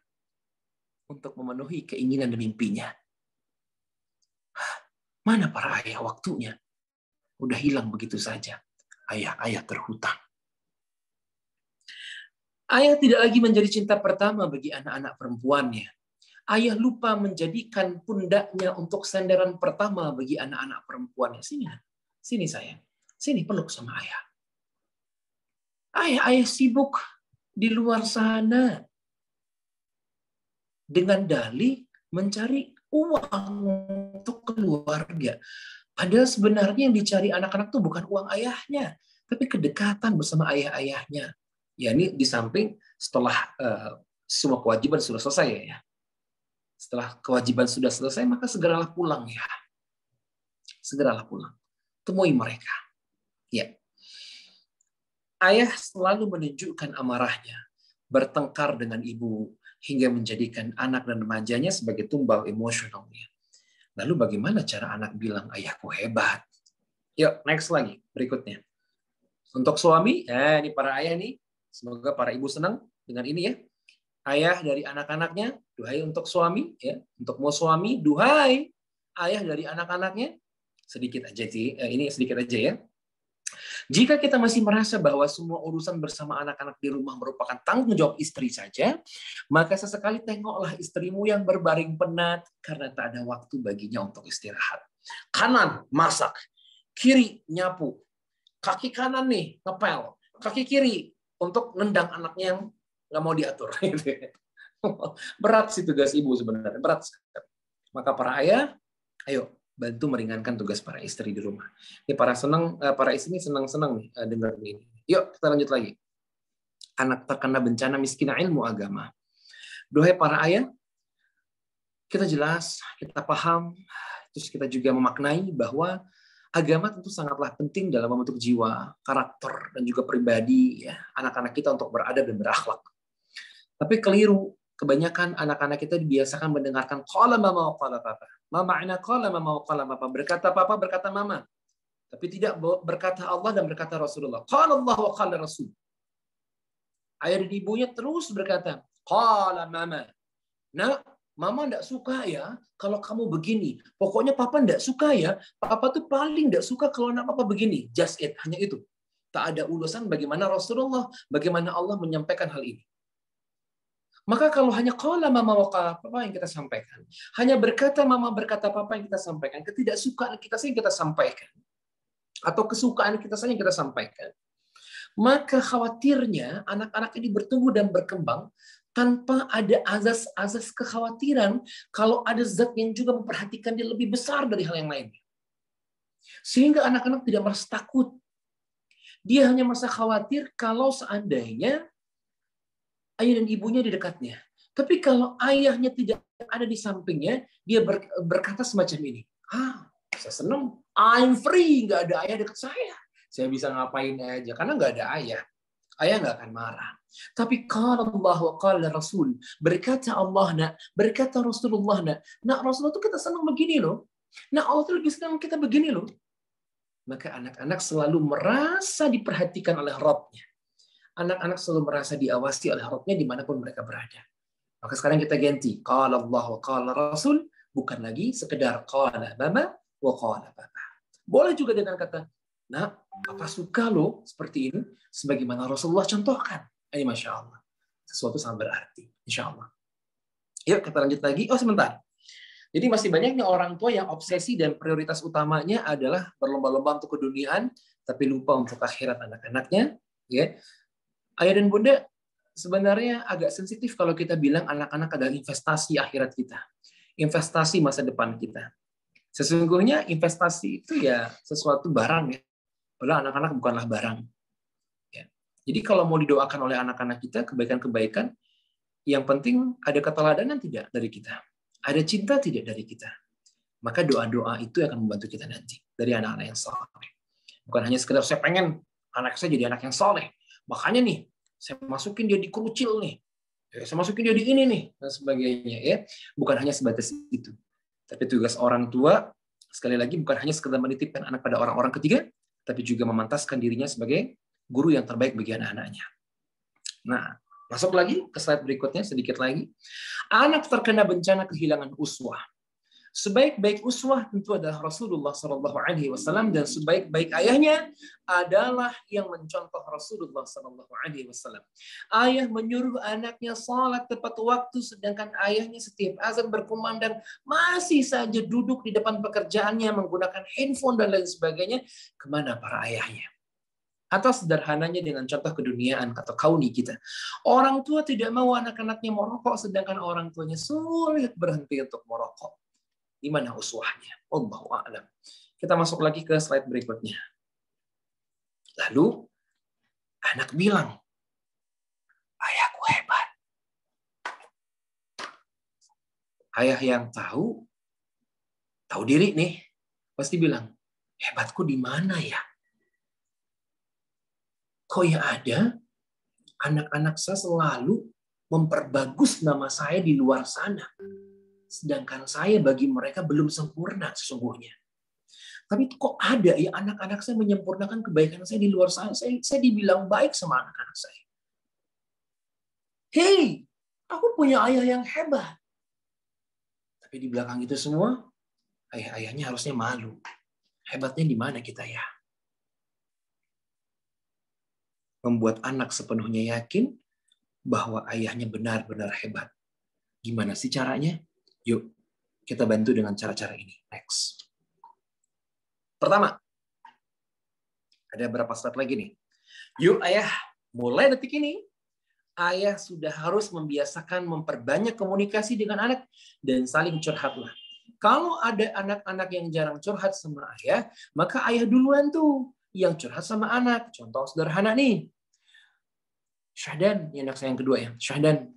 Speaker 2: Untuk memenuhi keinginan dan mimpinya. Mana para ayah waktunya? Udah hilang begitu saja. Ayah-ayah terhutang. Ayah tidak lagi menjadi cinta pertama bagi anak-anak perempuannya. Ayah lupa menjadikan pundaknya untuk sandaran pertama bagi anak-anak perempuannya. Sini sayang. Sini peluk sama ayah. Ayah sibuk di luar sana dengan dalih mencari uang untuk keluarga. Padahal sebenarnya yang dicari anak-anak itu bukan uang ayahnya, tapi kedekatan bersama ayah-ayahnya. Ya ini di samping setelah semua kewajiban sudah selesai ya. Setelah kewajiban sudah selesai, maka segeralah pulang ya. Segeralah pulang. Temui mereka. Ya. Ayah selalu menunjukkan amarahnya, bertengkar dengan ibu, hingga menjadikan anak dan remajanya sebagai tumbal emosionalnya. Lalu bagaimana cara anak bilang, ayahku hebat? Yuk, next lagi, berikutnya. Untuk suami, ini para ayah nih, semoga para ibu senang dengan ini ya. Ayah dari anak-anaknya, duhai untuk suami, ya. Untuk mau suami, duhai ayah dari anak-anaknya. Sedikit aja sih, ini sedikit aja ya. Jika kita masih merasa bahwa semua urusan bersama anak-anak di rumah merupakan tanggung jawab istri saja, maka sesekali tengoklah istrimu yang berbaring penat karena tak ada waktu baginya untuk istirahat. Kanan, masak. Kiri, nyapu. Kaki kanan nih, ngepel. Kaki kiri, untuk nendang anaknya yang nggak mau diatur. Berat sih tugas ibu sebenarnya. Berat sekali. Maka para ayah, ayo bantu meringankan tugas para istri di rumah. Ini para istri ini senang-senang nih dengar ini. Yuk kita lanjut lagi. Anak terkena bencana miskin ilmu agama. Duhai para ayah, kita jelas, kita paham, terus kita juga memaknai bahwa agama tentu sangatlah penting dalam membentuk jiwa, karakter, dan juga pribadi ya anak-anak kita untuk beradab dan berakhlak. Tapi keliru. Kebanyakan anak-anak kita dibiasakan mendengarkan qala mama wa qala papa. Ma ma'na qala mama wa qala papa. Berkata papa, berkata mama. Tapi tidak berkata Allah dan berkata Rasulullah. Qala Allah wa qala Rasul. Ayah dan ibunya terus berkata, qala mama. Nah, mama enggak suka ya kalau kamu begini. Pokoknya papa enggak suka ya. Papa tuh paling enggak suka kalau anak papa begini. Just it, hanya itu. Tak ada urusan bagaimana Rasulullah, bagaimana Allah menyampaikan hal ini. Maka kalau hanya qala mama wa qala papa yang kita sampaikan, hanya berkata mama berkata papa yang kita sampaikan, ketidaksukaan kita saja yang kita sampaikan, atau kesukaan kita saja yang kita sampaikan, maka khawatirnya anak-anak ini bertumbuh dan berkembang tanpa ada azas-azas kekhawatiran kalau ada zat yang juga memperhatikan dia lebih besar dari hal yang lainnya. Sehingga anak-anak tidak merasa takut. Dia hanya merasa khawatir kalau seandainya ayah dan ibunya di dekatnya. Tapi kalau ayahnya tidak ada di sampingnya, dia berkata semacam ini. Saya senang. I'm free. Nggak ada ayah dekat saya. Saya bisa ngapain aja. Karena nggak ada ayah. Ayah nggak akan marah. Tapi qala Allah wa qala Rasul. Berkata Allah nak. Berkata Rasulullah nak. Nak Rasulullah itu kita senang begini loh. Nak Allah itu lebih senang kita begini loh. Maka anak-anak selalu merasa diperhatikan oleh Rabbnya. Anak-anak selalu merasa diawasi oleh Rabbnya dimanapun mereka berada. Maka sekarang kita ganti. Qala Allah wa qala Rasul. Bukan lagi sekedar qala mama wa qala papa. Boleh juga dengan kata, nah, papa suka loh seperti ini. Sebagaimana Rasulullah contohkan. Ini Masya Allah. Sesuatu sangat berarti. Insya Allah. Yuk kita lanjut lagi. Oh sebentar. Jadi masih banyak nih orang tua yang obsesi dan prioritas utamanya adalah berlomba-lomba untuk keduniaan, tapi lupa untuk akhirat anak-anaknya. Ya. Ayah dan bunda sebenarnya agak sensitif kalau kita bilang anak-anak adalah investasi akhirat kita. Investasi masa depan kita. Sesungguhnya investasi itu ya sesuatu barang ya. Padahal anak-anak bukanlah barang. Ya. Jadi kalau mau didoakan oleh anak-anak kita, kebaikan-kebaikan, yang penting ada keteladanan tidak dari kita. Ada cinta tidak dari kita. Maka doa-doa itu akan membantu kita nanti. Dari anak-anak yang saleh. Bukan hanya sekedar saya pengen anak saya jadi anak yang saleh. Makanya nih, saya masukin dia di kerucil nih. Saya masukin dia di ini nih. Dan sebagainya. Ya. Bukan hanya sebatas itu. Tapi tugas orang tua, sekali lagi, bukan hanya sekedar menitipkan anak pada orang-orang ketiga, tapi juga memantaskan dirinya sebagai guru yang terbaik bagi anak-anaknya. Nah, masuk lagi ke slide berikutnya, sedikit lagi. Anak terkena bencana kehilangan uswah. Sebaik-baik uswah tentu adalah Rasulullah SAW dan sebaik-baik ayahnya adalah yang mencontoh Rasulullah SAW. Ayah menyuruh anaknya salat tepat waktu, sedangkan ayahnya setiap azan berkumandang masih saja duduk di depan pekerjaannya menggunakan handphone dan lain sebagainya. Kemana para ayahnya? Atau sederhananya dengan contoh keduniaan atau kauni kita. Orang tua tidak mau anak-anaknya merokok, sedangkan orang tuanya sulit berhenti untuk merokok. Di mana uswahnya? Allahu a'lam. Kita masuk lagi ke slide berikutnya. Lalu anak bilang, ayahku hebat. Ayah yang tahu diri nih, pasti bilang, hebatku di mana ya? kok ya ada anak-anak saya selalu memperbagus nama saya di luar sana. Sedangkan saya bagi mereka belum sempurna sesungguhnya. Tapi kok ada ya anak-anak saya menyempurnakan kebaikan saya di luar sana. Saya dibilang baik sama anak-anak saya. Hei, aku punya ayah yang hebat. Tapi di belakang itu semua, ayah-ayahnya harusnya malu. Hebatnya di mana kita ya? Membuat anak sepenuhnya yakin bahwa ayahnya benar-benar hebat. Gimana sih caranya? Yuk, kita bantu dengan cara-cara ini. Next. Pertama, ada berapa slide lagi nih? Yuk ayah, mulai detik ini, ayah sudah harus membiasakan memperbanyak komunikasi dengan anak dan saling curhatlah. Kalau ada anak-anak yang jarang curhat sama ayah, maka ayah duluan tuh yang curhat sama anak. Contoh sederhana nih. Syahdan, ini anak saya yang kedua ya. Syahdan,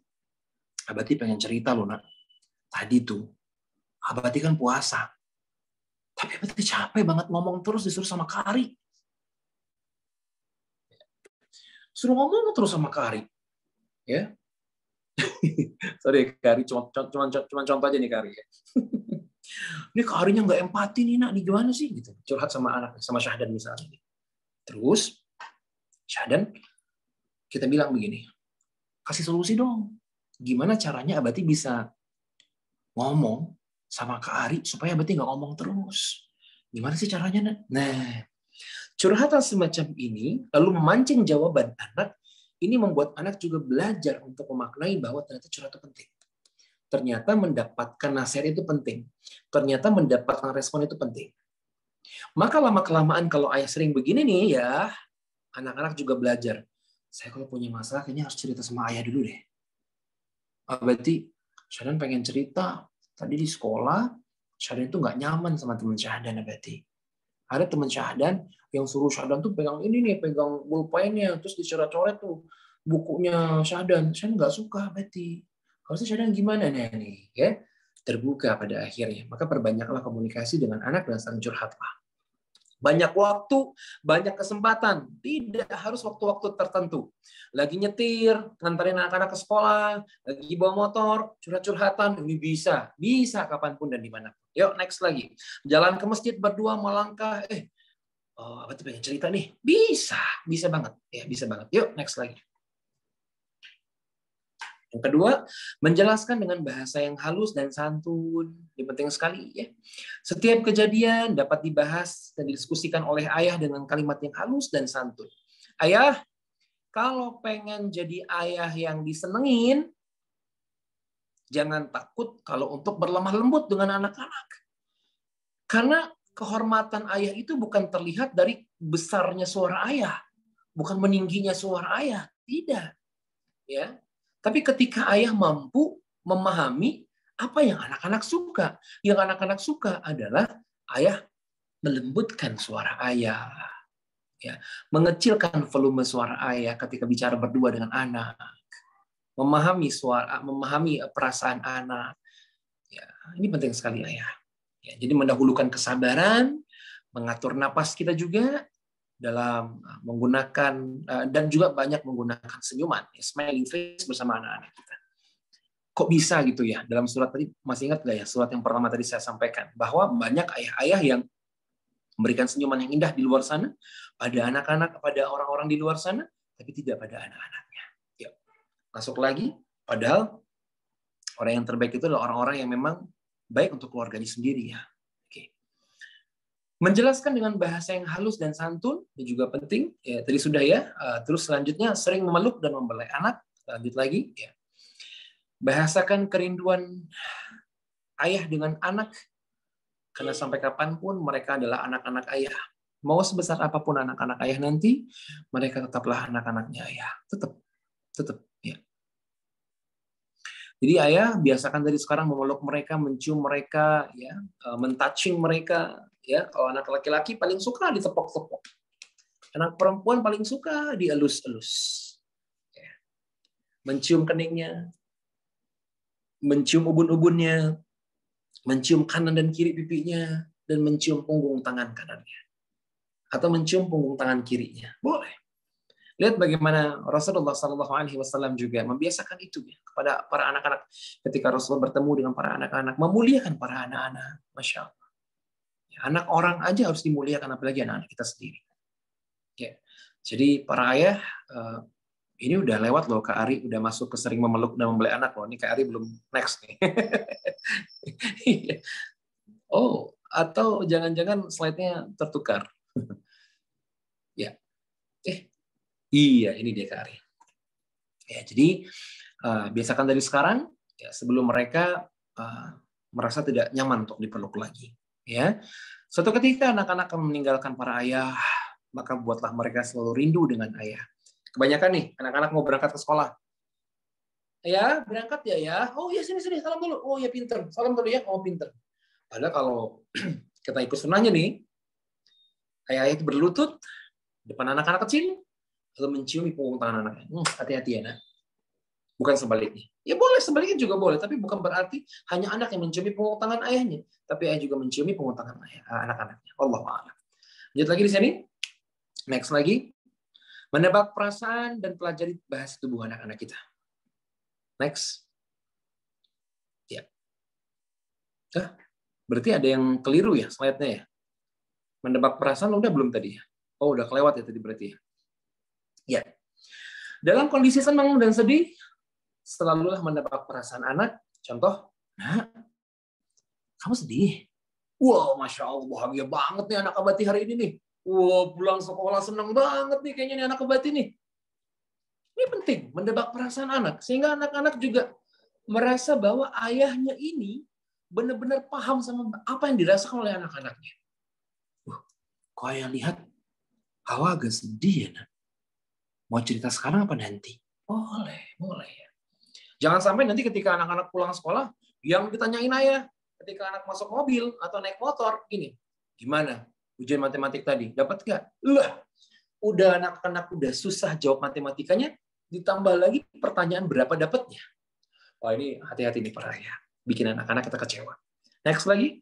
Speaker 2: Abati pengen cerita loh nak. Tadi tuh, Abati kan puasa. Tapi Abati capek banget ngomong terus disuruh sama Kari. Suruh ngomong terus sama Kari. Ya. Sorry, Kari cuma contoh aja nih Kari ya. Ini Karinya nggak empati nih nak, nih gimana sih gitu. Curhat sama anak, sama Syahdan misalnya. Terus Syahdan, kita bilang begini, kasih solusi dong. Gimana caranya Abati bisa ngomong sama Kak Ari supaya Abati nggak ngomong terus. Gimana sih caranya nak? Nah, curhatan semacam ini lalu memancing jawaban anak. Ini membuat anak juga belajar untuk memaknai bahwa ternyata curhat itu penting. Ternyata mendapatkan nasihat itu penting. Ternyata mendapatkan respon itu penting. Maka lama-kelamaan kalau ayah sering begini nih ya, anak-anak juga belajar. Saya kalau punya masalah kayaknya harus cerita sama ayah dulu deh. Berarti Syahdan pengen cerita. Tadi di sekolah, Syahdan itu nggak nyaman sama teman Syahdan. Berarti ada teman Syahdan yang suruh Syahdan tuh pegang ini nih, pegang pulpennya, terus dicoret-coret tuh bukunya Syahdan. Syahdan nggak suka berarti. Harusnya Syahdan gimana nih? Ya, terbuka pada akhirnya. Maka perbanyaklah komunikasi dengan anak dan saling curhatlah. Banyak waktu, banyak kesempatan. Tidak harus waktu-waktu tertentu. Lagi nyetir, nganterin anak-anak ke sekolah, lagi bawa motor, curhat-curhatan, ini bisa. Bisa kapanpun dan dimanapun. Yuk, next lagi. Jalan ke masjid berdua, melangkah. Apa tuh pengen cerita nih? Bisa banget. Ya, bisa banget. Yuk, next lagi. Yang kedua, menjelaskan dengan bahasa yang halus dan santun. Ini penting sekali ya. Setiap kejadian dapat dibahas dan didiskusikan oleh ayah dengan kalimat yang halus dan santun. Ayah, kalau pengen jadi ayah yang disenengin, jangan takut kalau untuk berlemah lembut dengan anak-anak. Karena kehormatan ayah itu bukan terlihat dari besarnya suara ayah, bukan meningginya suara ayah, tidak. Ya. Tapi ketika ayah mampu memahami apa yang anak-anak suka. Yang anak-anak suka adalah ayah melembutkan suara ayah. Ya, mengecilkan volume suara ayah ketika bicara berdua dengan anak. Memahami perasaan anak. Ya, ini penting sekali ayah. Ya, jadi mendahulukan kesabaran, mengatur napas kita juga, dalam menggunakan dan juga banyak menggunakan senyuman, smiling face bersama anak-anak kita. Kok bisa gitu ya? Dalam surat tadi, masih ingat nggak ya surat yang pertama tadi saya sampaikan bahwa banyak ayah-ayah yang memberikan senyuman yang indah di luar sana pada anak-anak, pada orang-orang di luar sana, tapi tidak pada anak-anaknya. Yuk, masuk lagi. Padahal orang yang terbaik itu adalah orang-orang yang memang baik untuk keluarganya sendiri ya. Menjelaskan dengan bahasa yang halus dan santun ini juga penting. Ya, tadi sudah ya. Terus selanjutnya sering memeluk dan membelai anak. Lanjut lagi. Ya. Bahasakan kerinduan ayah dengan anak. Karena sampai kapanpun mereka adalah anak-anak ayah. Mau sebesar apapun anak-anak ayah nanti, mereka tetaplah anak-anaknya ayah. Tetap. Ya. Jadi ayah biasakan dari sekarang memeluk mereka, mencium mereka, ya, mentouching mereka. Ya, kalau anak laki-laki paling suka ditepok-tepok. Anak perempuan paling suka dielus-elus. Ya. Mencium keningnya, mencium ubun-ubunnya, mencium kanan dan kiri pipinya, dan mencium punggung tangan kanannya. Atau mencium punggung tangan kirinya. Boleh. Lihat bagaimana Rasulullah SAW juga membiasakan itu ya, kepada para anak-anak. Ketika Rasulullah bertemu dengan para anak-anak, memuliakan para anak-anak. Masya Allah. Ya, anak orang aja harus dimuliakan, apalagi anak-anak kita sendiri. Ya. Jadi para ayah, ini udah lewat loh Kak Ari, udah masuk ke sering memeluk dan membeli anak loh. Ini Kak Ari belum next nih. Oh, atau jangan-jangan slide-nya tertukar. Ya. Iya, ini dia Kak Ari. Ya, jadi biasakan dari sekarang ya, sebelum mereka merasa tidak nyaman untuk dipeluk lagi. Ya, suatu ketika anak-anak akan meninggalkan para ayah, maka buatlah mereka selalu rindu dengan ayah. Kebanyakan nih anak-anak mau berangkat ke sekolah. Ya, berangkat ya. Oh ya, sini salam dulu. Oh ya, pinter. Salam dulu ya. Oh pinter. Padahal kalau kita ikut sunnahnya nih, ayah itu berlutut depan anak-anak kecil, lalu menciumi punggung tangan anaknya. Hati-hati ya nak. Bukan sebaliknya. Ya boleh, sebaliknya juga boleh. Tapi bukan berarti hanya anak yang menciumi punggung tangan ayahnya. Tapi ayah juga menciumi punggung tangan anak-anaknya. Allahu a'lam. Lanjut lagi di sini. Next lagi. Menebak perasaan dan pelajari bahasa tubuh anak-anak kita. Next. Ya. Berarti ada yang keliru ya slide-nya ya. Menebak perasaan udah belum tadi ya? Oh, udah kelewat ya tadi berarti ya. Ya. Dalam kondisi senang dan sedih, selalulah menebak perasaan anak. Contoh, nah, kamu sedih? Wow, Masya Allah, bahagia banget nih anak Abati hari ini nih. Wow, pulang sekolah senang banget nih kayaknya nih anak Abati nih. Ini penting, menebak perasaan anak. Sehingga anak-anak juga merasa bahwa ayahnya ini benar-benar paham sama apa yang dirasakan oleh anak-anaknya. Kok ayah lihat, Hawa agak sedih ya, nak? Mau cerita sekarang apa nanti? Boleh ya. Jangan sampai nanti ketika anak-anak pulang sekolah, yang ditanyain ayah, ketika anak masuk mobil atau naik motor, gini, gimana ujian matematik tadi? Dapat nggak? Lah, udah anak-anak udah susah jawab matematikanya, ditambah lagi pertanyaan berapa dapatnya. Wah ini hati-hati nih para ayah, bikin anak-anak kita kecewa. Next lagi,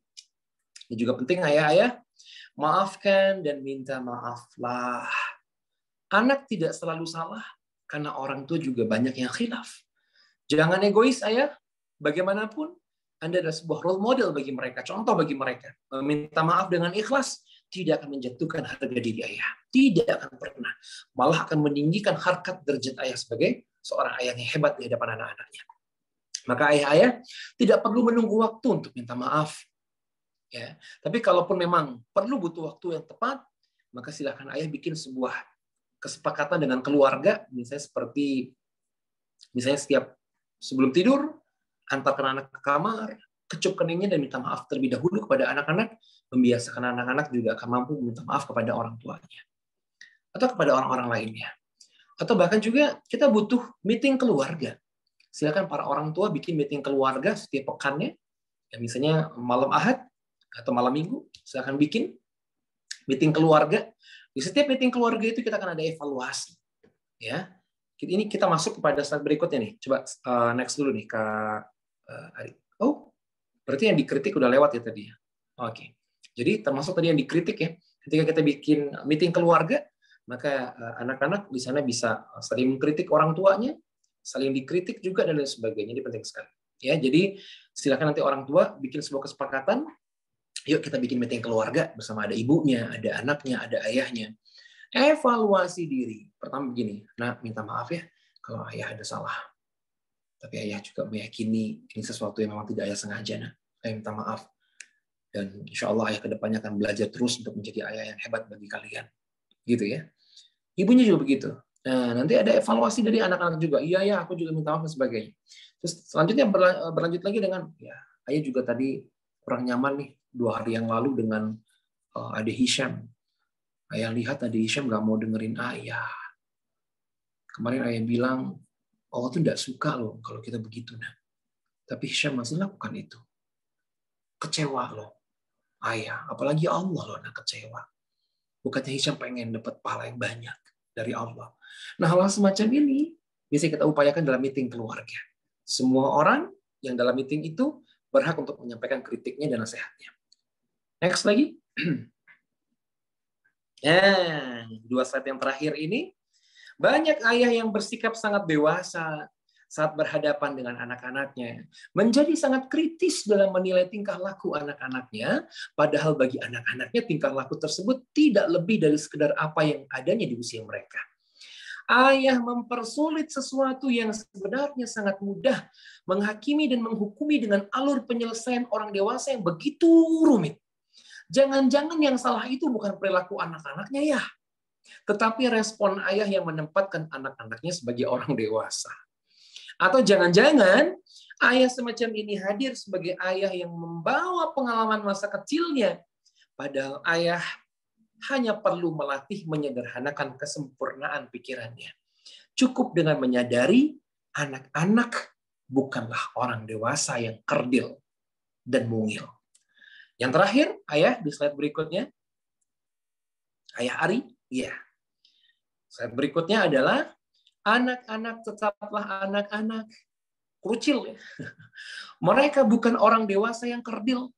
Speaker 2: ini juga penting ayah-ayah, maafkan dan minta maaflah. Anak tidak selalu salah, karena orang tua juga banyak yang khilaf. Jangan egois, ayah. Bagaimanapun, Anda adalah sebuah role model bagi mereka, contoh bagi mereka. Meminta maaf dengan ikhlas tidak akan menjatuhkan harga diri ayah. Tidak akan pernah. Malah akan meninggikan harkat derajat ayah sebagai seorang ayah yang hebat di hadapan anak-anaknya. Maka ayah-ayah tidak perlu menunggu waktu untuk minta maaf. Ya. Tapi kalaupun memang perlu butuh waktu yang tepat, maka silakan ayah bikin sebuah kesepakatan dengan keluarga, misalnya setiap sebelum tidur, antarkan anak ke kamar, kecup keningnya dan minta maaf terlebih dahulu kepada anak-anak, membiasakan anak-anak juga akan mampu meminta maaf kepada orang tuanya atau kepada orang-orang lainnya. Atau bahkan juga kita butuh meeting keluarga. Silakan para orang tua bikin meeting keluarga setiap pekannya, ya misalnya malam Ahad atau malam Minggu, silakan bikin meeting keluarga. Di setiap meeting keluarga itu kita akan ada evaluasi. Ya, ini kita masuk kepada slide berikutnya nih. Coba next dulu nih Kak Ari. Oh, berarti yang dikritik udah lewat ya tadi ya. Oke. Jadi termasuk tadi yang dikritik ya. Ketika kita bikin meeting keluarga, maka anak-anak di sana bisa saling mengkritik orang tuanya, saling dikritik juga dan lain sebagainya. Ini penting sekali. Ya, jadi silakan nanti orang tua bikin sebuah kesepakatan. Yuk kita bikin meeting keluarga bersama ada ibunya, ada anaknya, ada ayahnya. Evaluasi diri. Pertama begini, nah minta maaf ya kalau ayah ada salah. Tapi ayah juga meyakini ini sesuatu yang memang tidak ayah sengaja. Nah, ayah minta maaf. Dan insya Allah ayah kedepannya akan belajar terus untuk menjadi ayah yang hebat bagi kalian. Gitu ya. Ibunya juga begitu. Nah, nanti ada evaluasi dari anak-anak juga. Iya ya, aku juga minta maaf dan sebagainya. Terus selanjutnya berlanjut lagi dengan, ya ayah juga tadi kurang nyaman nih 2 hari yang lalu dengan Ade Hisham. Ayah lihat Ade Hisham nggak mau dengerin ayah. Kemarin ayah bilang, Allah tuh tidak suka loh kalau kita begitu. Nah. Tapi Hisham masih lakukan itu. Kecewa loh ayah. Apalagi Allah loh nah kecewa. Bukannya Hisham pengen dapat pahala yang banyak dari Allah. Nah hal semacam ini bisa kita upayakan dalam meeting keluarga. Semua orang yang dalam meeting itu berhak untuk menyampaikan kritiknya dan nasihatnya. Next lagi. 2 slide yang terakhir ini. Banyak ayah yang bersikap sangat dewasa saat berhadapan dengan anak-anaknya, menjadi sangat kritis dalam menilai tingkah laku anak-anaknya, padahal bagi anak-anaknya tingkah laku tersebut tidak lebih dari sekedar apa yang adanya di usia mereka. Ayah mempersulit sesuatu yang sebenarnya sangat mudah, menghakimi dan menghukumi dengan alur penyelesaian orang dewasa yang begitu rumit. Jangan-jangan yang salah itu bukan perilaku anak-anaknya ya, tetapi respon ayah yang menempatkan anak-anaknya sebagai orang dewasa. Atau jangan-jangan ayah semacam ini hadir sebagai ayah yang membawa pengalaman masa kecilnya, padahal ayah hanya perlu melatih menyederhanakan kesempurnaan pikirannya. Cukup dengan menyadari anak-anak bukanlah orang dewasa yang kerdil dan mungil. Yang terakhir, ayah, di slide berikutnya. Ayah Ari, iya. Slide berikutnya adalah anak-anak tetaplah anak-anak. Krucil. Mereka bukan orang dewasa yang kerdil.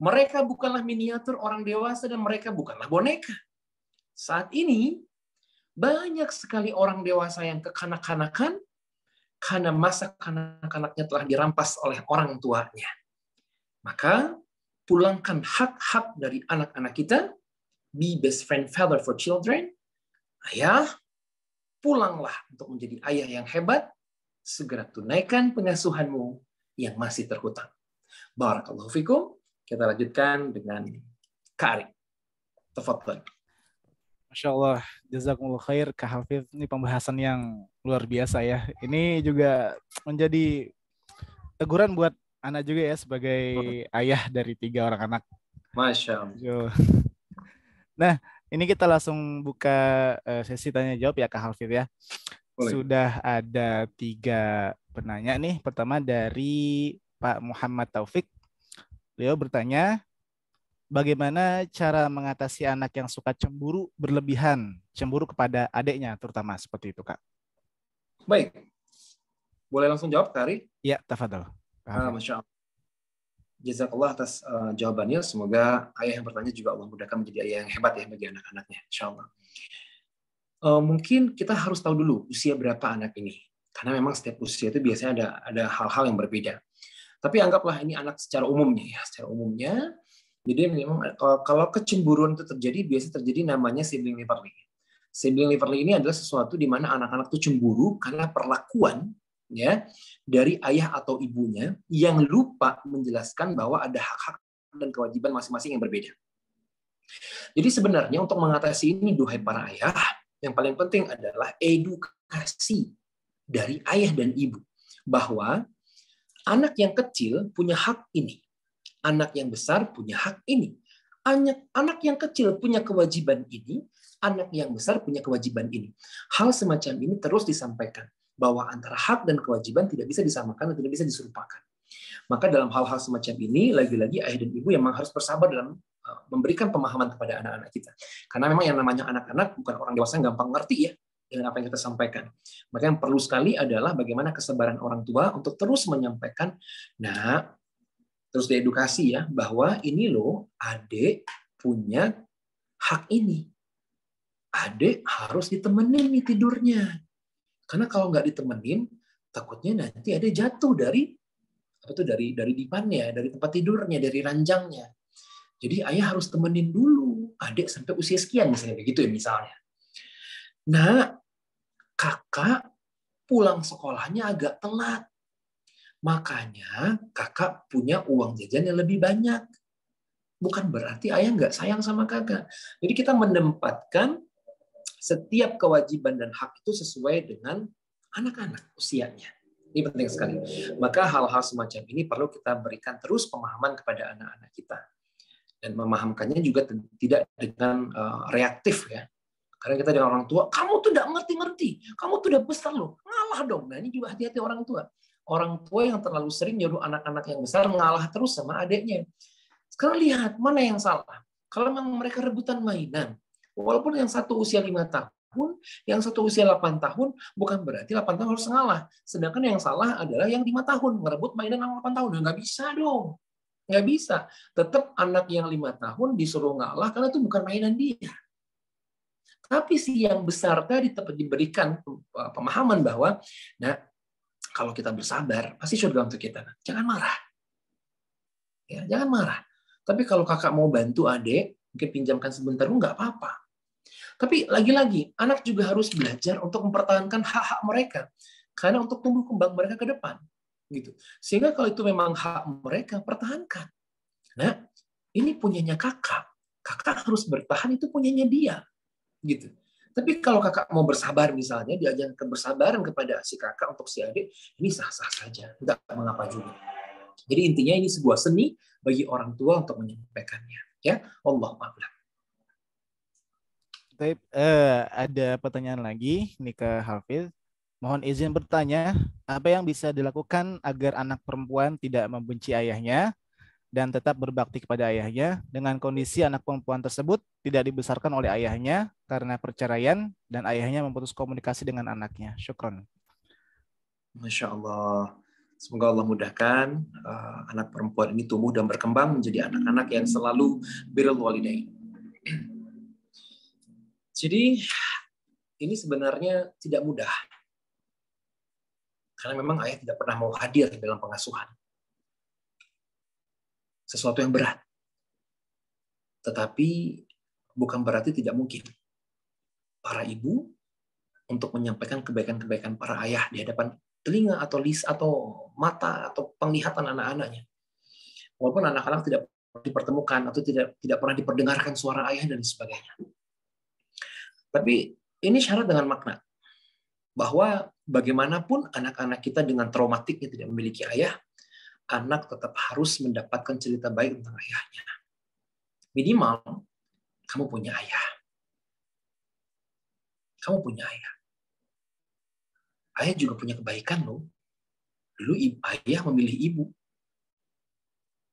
Speaker 2: Mereka bukanlah miniatur orang dewasa dan mereka bukanlah boneka. Saat ini, banyak sekali orang dewasa yang kekanak-kanakan karena masa kanak-kanaknya telah dirampas oleh orang tuanya. Maka, pulangkan hak-hak dari anak-anak kita, be best friend father for children. Ayah, pulanglah untuk menjadi ayah yang hebat, segera tunaikan pengasuhanmu yang masih terhutang. Barakallahu fikum. Kita lanjutkan dengan Kak Ari. Tafadhal.
Speaker 1: Masya Allah, jazakumullah khair Kak Hafidh. Ini pembahasan yang luar biasa ya. Ini juga menjadi teguran buat anak juga ya sebagai ayah dari 3 orang anak.
Speaker 2: Masya Allah.
Speaker 1: Nah, ini kita langsung buka sesi tanya jawab ya Kak Hafidh ya.
Speaker 2: Boleh.
Speaker 1: Sudah ada 3 penanya nih. Pertama dari Pak Muhammad Taufik. Beliau bertanya, bagaimana cara mengatasi anak yang suka cemburu berlebihan, cemburu kepada adiknya terutama seperti itu Kak?
Speaker 2: Baik. Boleh langsung jawab, Kak Ari?
Speaker 1: Ya, tafadhol.
Speaker 2: Masya Allah. Jazakallah atas jawabannya. Semoga ayah yang bertanya juga Allah mudahkan menjadi ayah yang hebat ya bagi anak-anaknya. Insya Allah. Mungkin kita harus tahu dulu usia berapa anak ini. Karena memang setiap usia itu biasanya ada hal-hal yang berbeda. Tapi anggaplah ini anak secara umumnya ya. Secara umumnya, jadi memang kalau kecemburuan itu terjadi, biasanya terjadi namanya sibling rivalry. Sibling rivalry ini adalah sesuatu di mana anak-anak itu cemburu karena perlakuan ya dari ayah atau ibunya yang lupa menjelaskan bahwa ada hak-hak dan kewajiban masing-masing yang berbeda. Jadi sebenarnya untuk mengatasi ini, duhai para ayah, yang paling penting adalah edukasi dari ayah dan ibu bahwa anak yang kecil punya hak ini, anak yang besar punya hak ini, anak yang kecil punya kewajiban ini, anak yang besar punya kewajiban ini. Hal semacam ini terus disampaikan bahwa antara hak dan kewajiban tidak bisa disamakan dan tidak bisa diserupakan. Maka dalam hal-hal semacam ini, lagi-lagi ayah dan ibu memang harus bersabar dalam memberikan pemahaman kepada anak-anak kita. Karena memang yang namanya anak-anak bukan orang dewasa yang gampang ngerti ya dengan apa yang kita sampaikan. Maka yang perlu sekali adalah bagaimana kesabaran orang tua untuk terus menyampaikan, nah, terus diedukasi ya, bahwa ini loh, adik punya hak ini. Adik harus ditemenin nih tidurnya. Karena kalau nggak ditemenin, takutnya nanti adik jatuh dari dipannya, dari tempat tidurnya, dari ranjangnya. Jadi ayah harus temenin dulu adik sampai usia sekian misalnya begitu ya misalnya. Nah, kakak pulang sekolahnya agak telat. Makanya kakak punya uang jajan yang lebih banyak. Bukan berarti ayah nggak sayang sama kakak. Jadi kita menempatkan setiap kewajiban dan hak itu sesuai dengan anak-anak usianya. Ini penting sekali. Maka hal-hal semacam ini perlu kita berikan terus pemahaman kepada anak-anak kita. Dan memahamkannya juga tidak dengan reaktif ya. Karena kita dengan orang tua, kamu tuh tidak ngerti-ngerti, kamu tuh udah besar loh, ngalah dong. Nah ini juga hati-hati orang tua. Orang tua yang terlalu sering nyuruh anak-anak yang besar ngalah terus sama adiknya. Sekarang lihat, mana yang salah. Kalau memang mereka rebutan mainan, walaupun yang satu usia 5 tahun, yang satu usia 8 tahun, bukan berarti 8 tahun harus ngalah. Sedangkan yang salah adalah yang 5 tahun, ngerebut mainan yang 8 tahun. Nah, nggak bisa dong. Nggak bisa. Tetap anak yang 5 tahun disuruh ngalah, karena itu bukan mainan dia. Tapi si yang besar tadi tetap diberikan pemahaman bahwa, nah, kalau kita bersabar, pasti surga untuk kita. Jangan marah. Ya, jangan marah. Tapi kalau kakak mau bantu adik, mungkin pinjamkan sebentar, nggak apa-apa. Tapi lagi-lagi, anak juga harus belajar untuk mempertahankan hak-hak mereka. Karena untuk tumbuh kembang mereka ke depan. Gitu. Sehingga kalau itu memang hak mereka, pertahankan. Nah, ini punyanya kakak. Kakak harus bertahan, itu punyanya dia. Gitu. Tapi kalau kakak mau bersabar misalnya, diajarkan kebersabaran kepada si kakak untuk si adik, ini sah-sah saja, tidak mengapa juga. Jadi intinya ini sebuah seni bagi orang tua untuk menyampaikannya. Ya, Allah a'lam.
Speaker 1: Baik, ada pertanyaan lagi nih ke Hafiz. Mohon izin bertanya, apa yang bisa dilakukan agar anak perempuan tidak membenci ayahnya dan tetap berbakti kepada ayahnya dengan kondisi anak perempuan tersebut tidak dibesarkan oleh ayahnya karena perceraian dan ayahnya memutus komunikasi dengan anaknya. Syukron.
Speaker 2: Masya Allah. Semoga Allah mudahkan anak perempuan ini tumbuh dan berkembang menjadi anak-anak yang selalu birrul walidain. Jadi ini sebenarnya tidak mudah. Karena memang ayah tidak pernah mau hadir dalam pengasuhan. Sesuatu yang berat. Tetapi bukan berarti tidak mungkin. Para ibu untuk menyampaikan kebaikan-kebaikan para ayah di hadapan telinga atau mata atau penglihatan anak-anaknya. Walaupun anak-anak tidak dipertemukan atau tidak pernah diperdengarkan suara ayah dan sebagainya. Tapi ini syarat dengan makna bahwa bagaimanapun anak-anak kita dengan traumatiknya tidak memiliki ayah, anak tetap harus mendapatkan cerita baik tentang ayahnya. Minimal kamu punya ayah. Kamu punya ayah. Ayah juga punya kebaikan loh. Dulu ayah memilih ibu.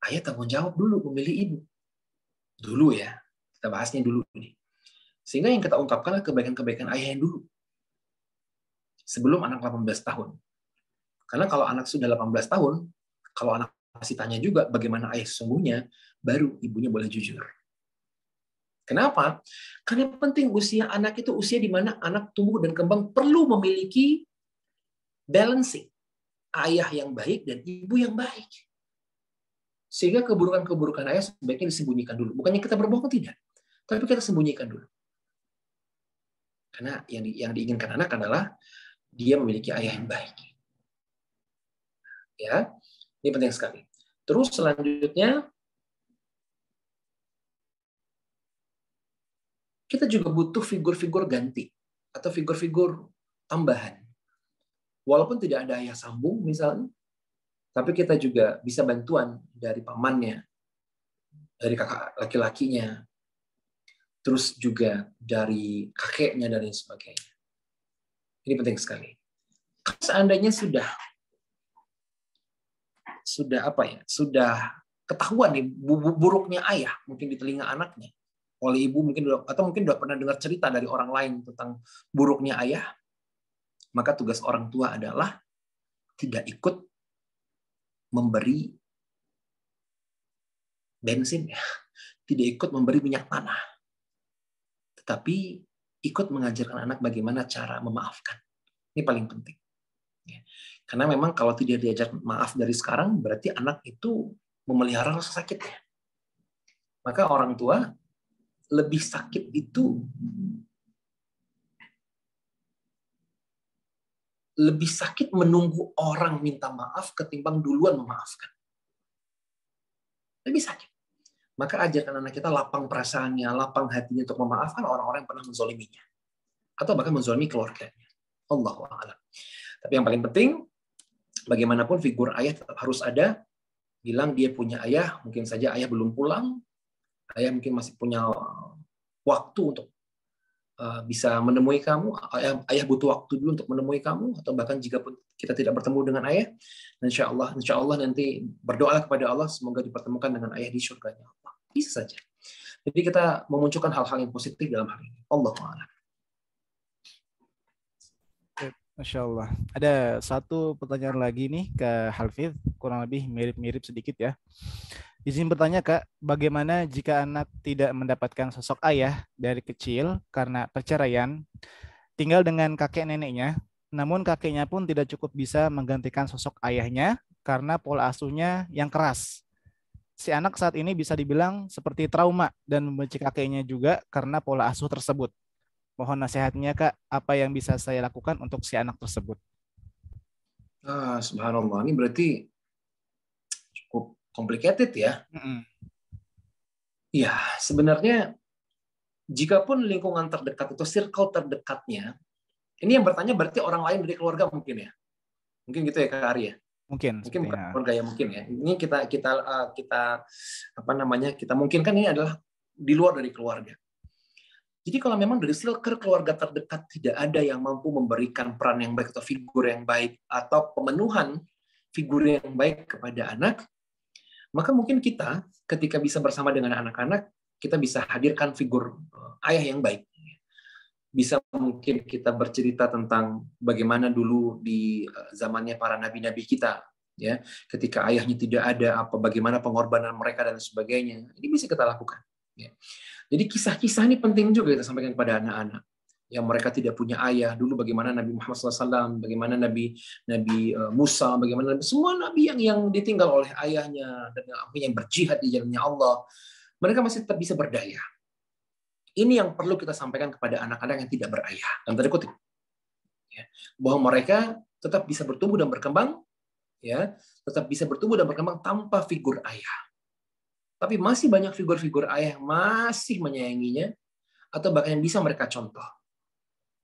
Speaker 2: Ayah tanggung jawab dulu memilih ibu. Dulu ya. Kita bahasnya dulu nih. Sehingga yang kita ungkapkanlah kebaikan-kebaikan ayah yang dulu. Sebelum anak 18 tahun. Karena kalau anak sudah 18 tahun, kalau anak masih tanya juga bagaimana ayah sesungguhnya, baru ibunya boleh jujur. Kenapa? Karena penting usia anak itu usia di mana anak tumbuh dan kembang perlu memiliki balancing. Ayah yang baik dan ibu yang baik. Sehingga keburukan-keburukan ayah sebaiknya disembunyikan dulu. Bukannya kita berbohong, tidak. Tapi kita sembunyikan dulu. Karena yang diinginkan anak adalah dia memiliki ayah yang baik. Ya, ini penting sekali. Terus selanjutnya, kita juga butuh figur-figur ganti atau figur-figur tambahan. Walaupun tidak ada ayah sambung misalnya, tapi kita juga bisa bantuan dari pamannya, dari kakak laki-lakinya, terus juga dari kakeknya dan lain sebagainya. Ini penting sekali. Kalau seandainya sudah ketahuan nih buruknya ayah mungkin di telinga anaknya oleh ibu mungkin sudah pernah dengar cerita dari orang lain tentang buruknya ayah, maka tugas orang tua adalah tidak ikut memberi bensin, tidak ikut memberi minyak tanah, tetapi ikut mengajarkan anak bagaimana cara memaafkan. Ini paling penting. Karena memang kalau tidak diajar maaf dari sekarang, berarti anak itu memelihara rasa sakitnya. Maka orang tua lebih sakit itu lebih sakit menunggu orang minta maaf ketimbang duluan memaafkan. Lebih sakit. Maka ajarkan anak kita lapang perasaannya, lapang hatinya untuk memaafkan orang-orang yang pernah menzoliminya. Atau bahkan menzolimi keluarganya. Allahu a'lam. Tapi yang paling penting, bagaimanapun figur ayah tetap harus ada. Bilang dia punya ayah, mungkin saja ayah belum pulang, ayah mungkin masih punya waktu untuk bisa menemui kamu, ayah butuh waktu dulu untuk menemui kamu, atau bahkan jika pun kita tidak bertemu dengan ayah, insya Allah nanti berdoa kepada Allah semoga dipertemukan dengan ayah di surganya Allah. Bisa saja. Jadi kita memunculkan hal-hal yang positif dalam hal ini. Allahu a'lam.
Speaker 1: Masya Allah. Ada satu pertanyaan lagi nih ke Hafiz, kurang lebih mirip-mirip sedikit ya. Izin bertanya Kak, bagaimana jika anak tidak mendapatkan sosok ayah dari kecil karena perceraian, tinggal dengan kakek neneknya, namun kakeknya pun tidak cukup bisa menggantikan sosok ayahnya karena pola asuhnya yang keras. Si anak saat ini bisa dibilang seperti trauma dan membenci kakeknya juga karena pola asuh tersebut. Mohon nasihatnya Kak, apa yang bisa saya lakukan untuk si anak tersebut?
Speaker 2: Subhanallah, ini berarti cukup complicated ya.
Speaker 1: Mm-mm.
Speaker 2: Iya, sebenarnya jikapun lingkungan terdekat itu circle terdekatnya, ini yang bertanya berarti orang lain dari keluarga mungkin ya. Mungkin gitu ya Kak Ari ya.
Speaker 1: Mungkin
Speaker 2: Mungkin bukan
Speaker 1: sepertinya.
Speaker 2: keluarga ya mungkin ya. Ini kita apa namanya? Kita mungkin kan ini adalah di luar dari keluarga. Jadi kalau memang dari circle keluarga terdekat tidak ada yang mampu memberikan peran yang baik atau figur yang baik atau pemenuhan figur yang baik kepada anak, maka mungkin kita ketika bisa bersama dengan anak-anak, kita bisa hadirkan figur ayah yang baik. Bisa mungkin kita bercerita tentang bagaimana dulu di zamannya para nabi-nabi kita, ya, ketika ayahnya tidak ada, bagaimana pengorbanan mereka dan sebagainya. Ini bisa kita lakukan. Ya. Jadi kisah-kisah ini penting juga kita sampaikan kepada anak-anak yang mereka tidak punya ayah. Dulu bagaimana Nabi Muhammad SAW, bagaimana Nabi Musa, bagaimana semua nabi yang ditinggal oleh ayahnya dan yang berjihad di jalannya Allah, mereka masih tetap bisa berdaya. Ini yang perlu kita sampaikan kepada anak-anak yang tidak berayah. Dan tanda kutip, ya, bahwa mereka tetap bisa bertumbuh dan berkembang, ya, tetap bisa bertumbuh dan berkembang tanpa figur ayah. Tapi masih banyak figur-figur ayah yang masih menyayanginya, atau bahkan yang bisa mereka contoh.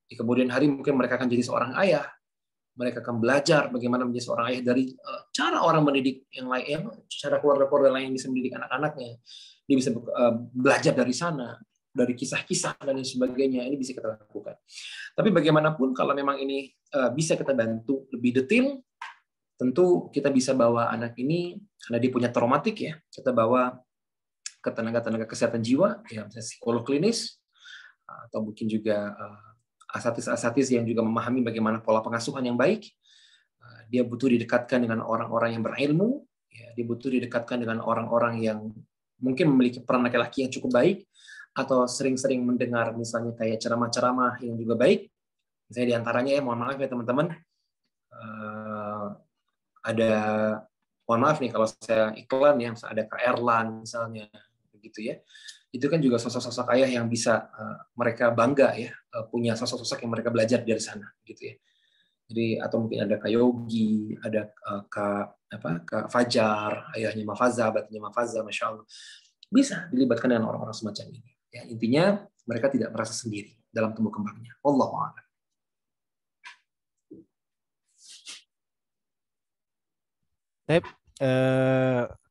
Speaker 2: Di kemudian hari mungkin mereka akan jadi seorang ayah, mereka akan belajar bagaimana menjadi seorang ayah dari cara orang mendidik yang lain, cara keluarga-keluarga lain bisa mendidik anak-anaknya. Dia bisa belajar dari sana, dari kisah-kisah dan sebagainya. Ini bisa kita lakukan. Tapi bagaimanapun kalau memang ini bisa kita bantu lebih detail, tentu kita bisa bawa anak ini karena dia punya traumatik ya, kita bawa ke tenaga-tenaga kesehatan jiwa, ya, psikolog klinis, atau mungkin juga asatis-asatis yang juga memahami bagaimana pola pengasuhan yang baik. Dia butuh didekatkan dengan orang-orang yang berilmu, ya, dia butuh didekatkan dengan orang-orang yang mungkin memiliki peran laki-laki yang cukup baik, atau sering-sering mendengar misalnya kayak ceramah-ceramah yang juga baik. Misalnya diantaranya ya, mohon maaf ya teman-teman, mohon maaf nih kalau saya iklan ya, ada Kak Erlan misalnya, begitu ya. Itu kan juga sosok-sosok ayah yang bisa mereka bangga ya, punya sosok-sosok yang mereka belajar dari sana, gitu ya. Jadi atau mungkin ada Kak Yogi, ada Kak Fajar, ayahnya Mafaza, bapaknya Mafaza, masya Allah, bisa dilibatkan dengan orang-orang semacam ini. Ya, intinya mereka tidak merasa sendiri dalam tumbuh kembangnya. Wallahu a'lam.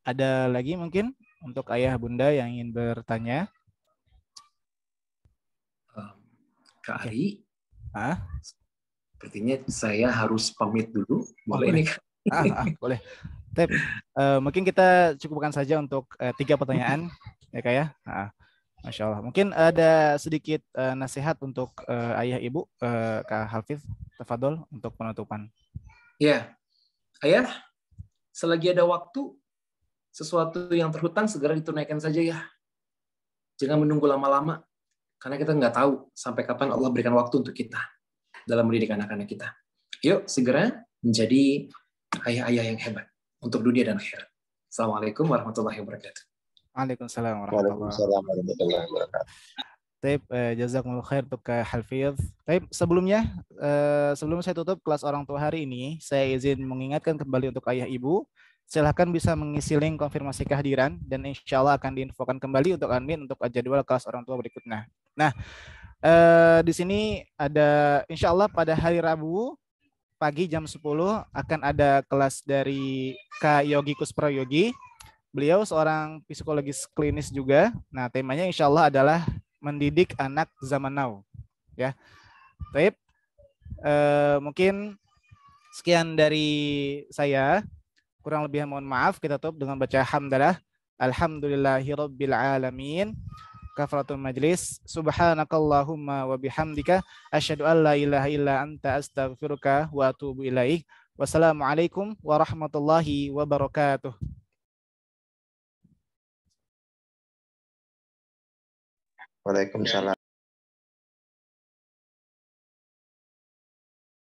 Speaker 1: Ada lagi mungkin untuk ayah bunda yang ingin bertanya?
Speaker 2: Kak Ari,
Speaker 1: Ah?
Speaker 2: sepertinya saya harus pamit dulu. Boleh nih?
Speaker 1: Boleh. Mungkin kita cukupkan saja untuk 3 pertanyaan, ya Kak ya. Masya Allah. Mungkin ada sedikit nasihat untuk ayah ibu, Kak Hafidz, tafadhol untuk penutupan.
Speaker 2: Ya, ayah, selagi ada waktu, sesuatu yang terhutang segera ditunaikan saja ya. Jangan menunggu lama-lama, karena kita nggak tahu sampai kapan Allah berikan waktu untuk kita dalam mendidik anak-anak kita. Yuk, segera menjadi ayah-ayah yang hebat untuk dunia dan akhirat. Assalamualaikum warahmatullahi wabarakatuh.
Speaker 1: Waalaikumsalam warahmatullahi wabarakatuh. Taib, jazakumullah khair untuk Kak Hafidz. Taib, sebelum saya tutup kelas orang tua hari ini, saya izin mengingatkan kembali untuk ayah ibu, silahkan bisa mengisi link konfirmasi kehadiran dan insya Allah akan diinfokan kembali untuk admin untuk jadwal kelas orang tua berikutnya. Nah, di sini ada insya Allah pada hari Rabu pagi jam 10 akan ada kelas dari Kak Yogi Kusprayogi. Beliau seorang psikologis klinis juga. Nah, temanya insya Allah adalah mendidik anak zaman now. Ya, Taib. Mungkin sekian dari saya. Kurang lebih mohon maaf. Kita tutup dengan baca hamdalah. Alhamdulillahirabbil alamin. Kafaratul majlis. Subhanakallahumma wa bihamdika asyhadu an la ilaha illa anta astaghfiruka wa atubu ilaik. Wassalamualaikum warahmatullahi wabarakatuh.
Speaker 4: Waalaikumsalam.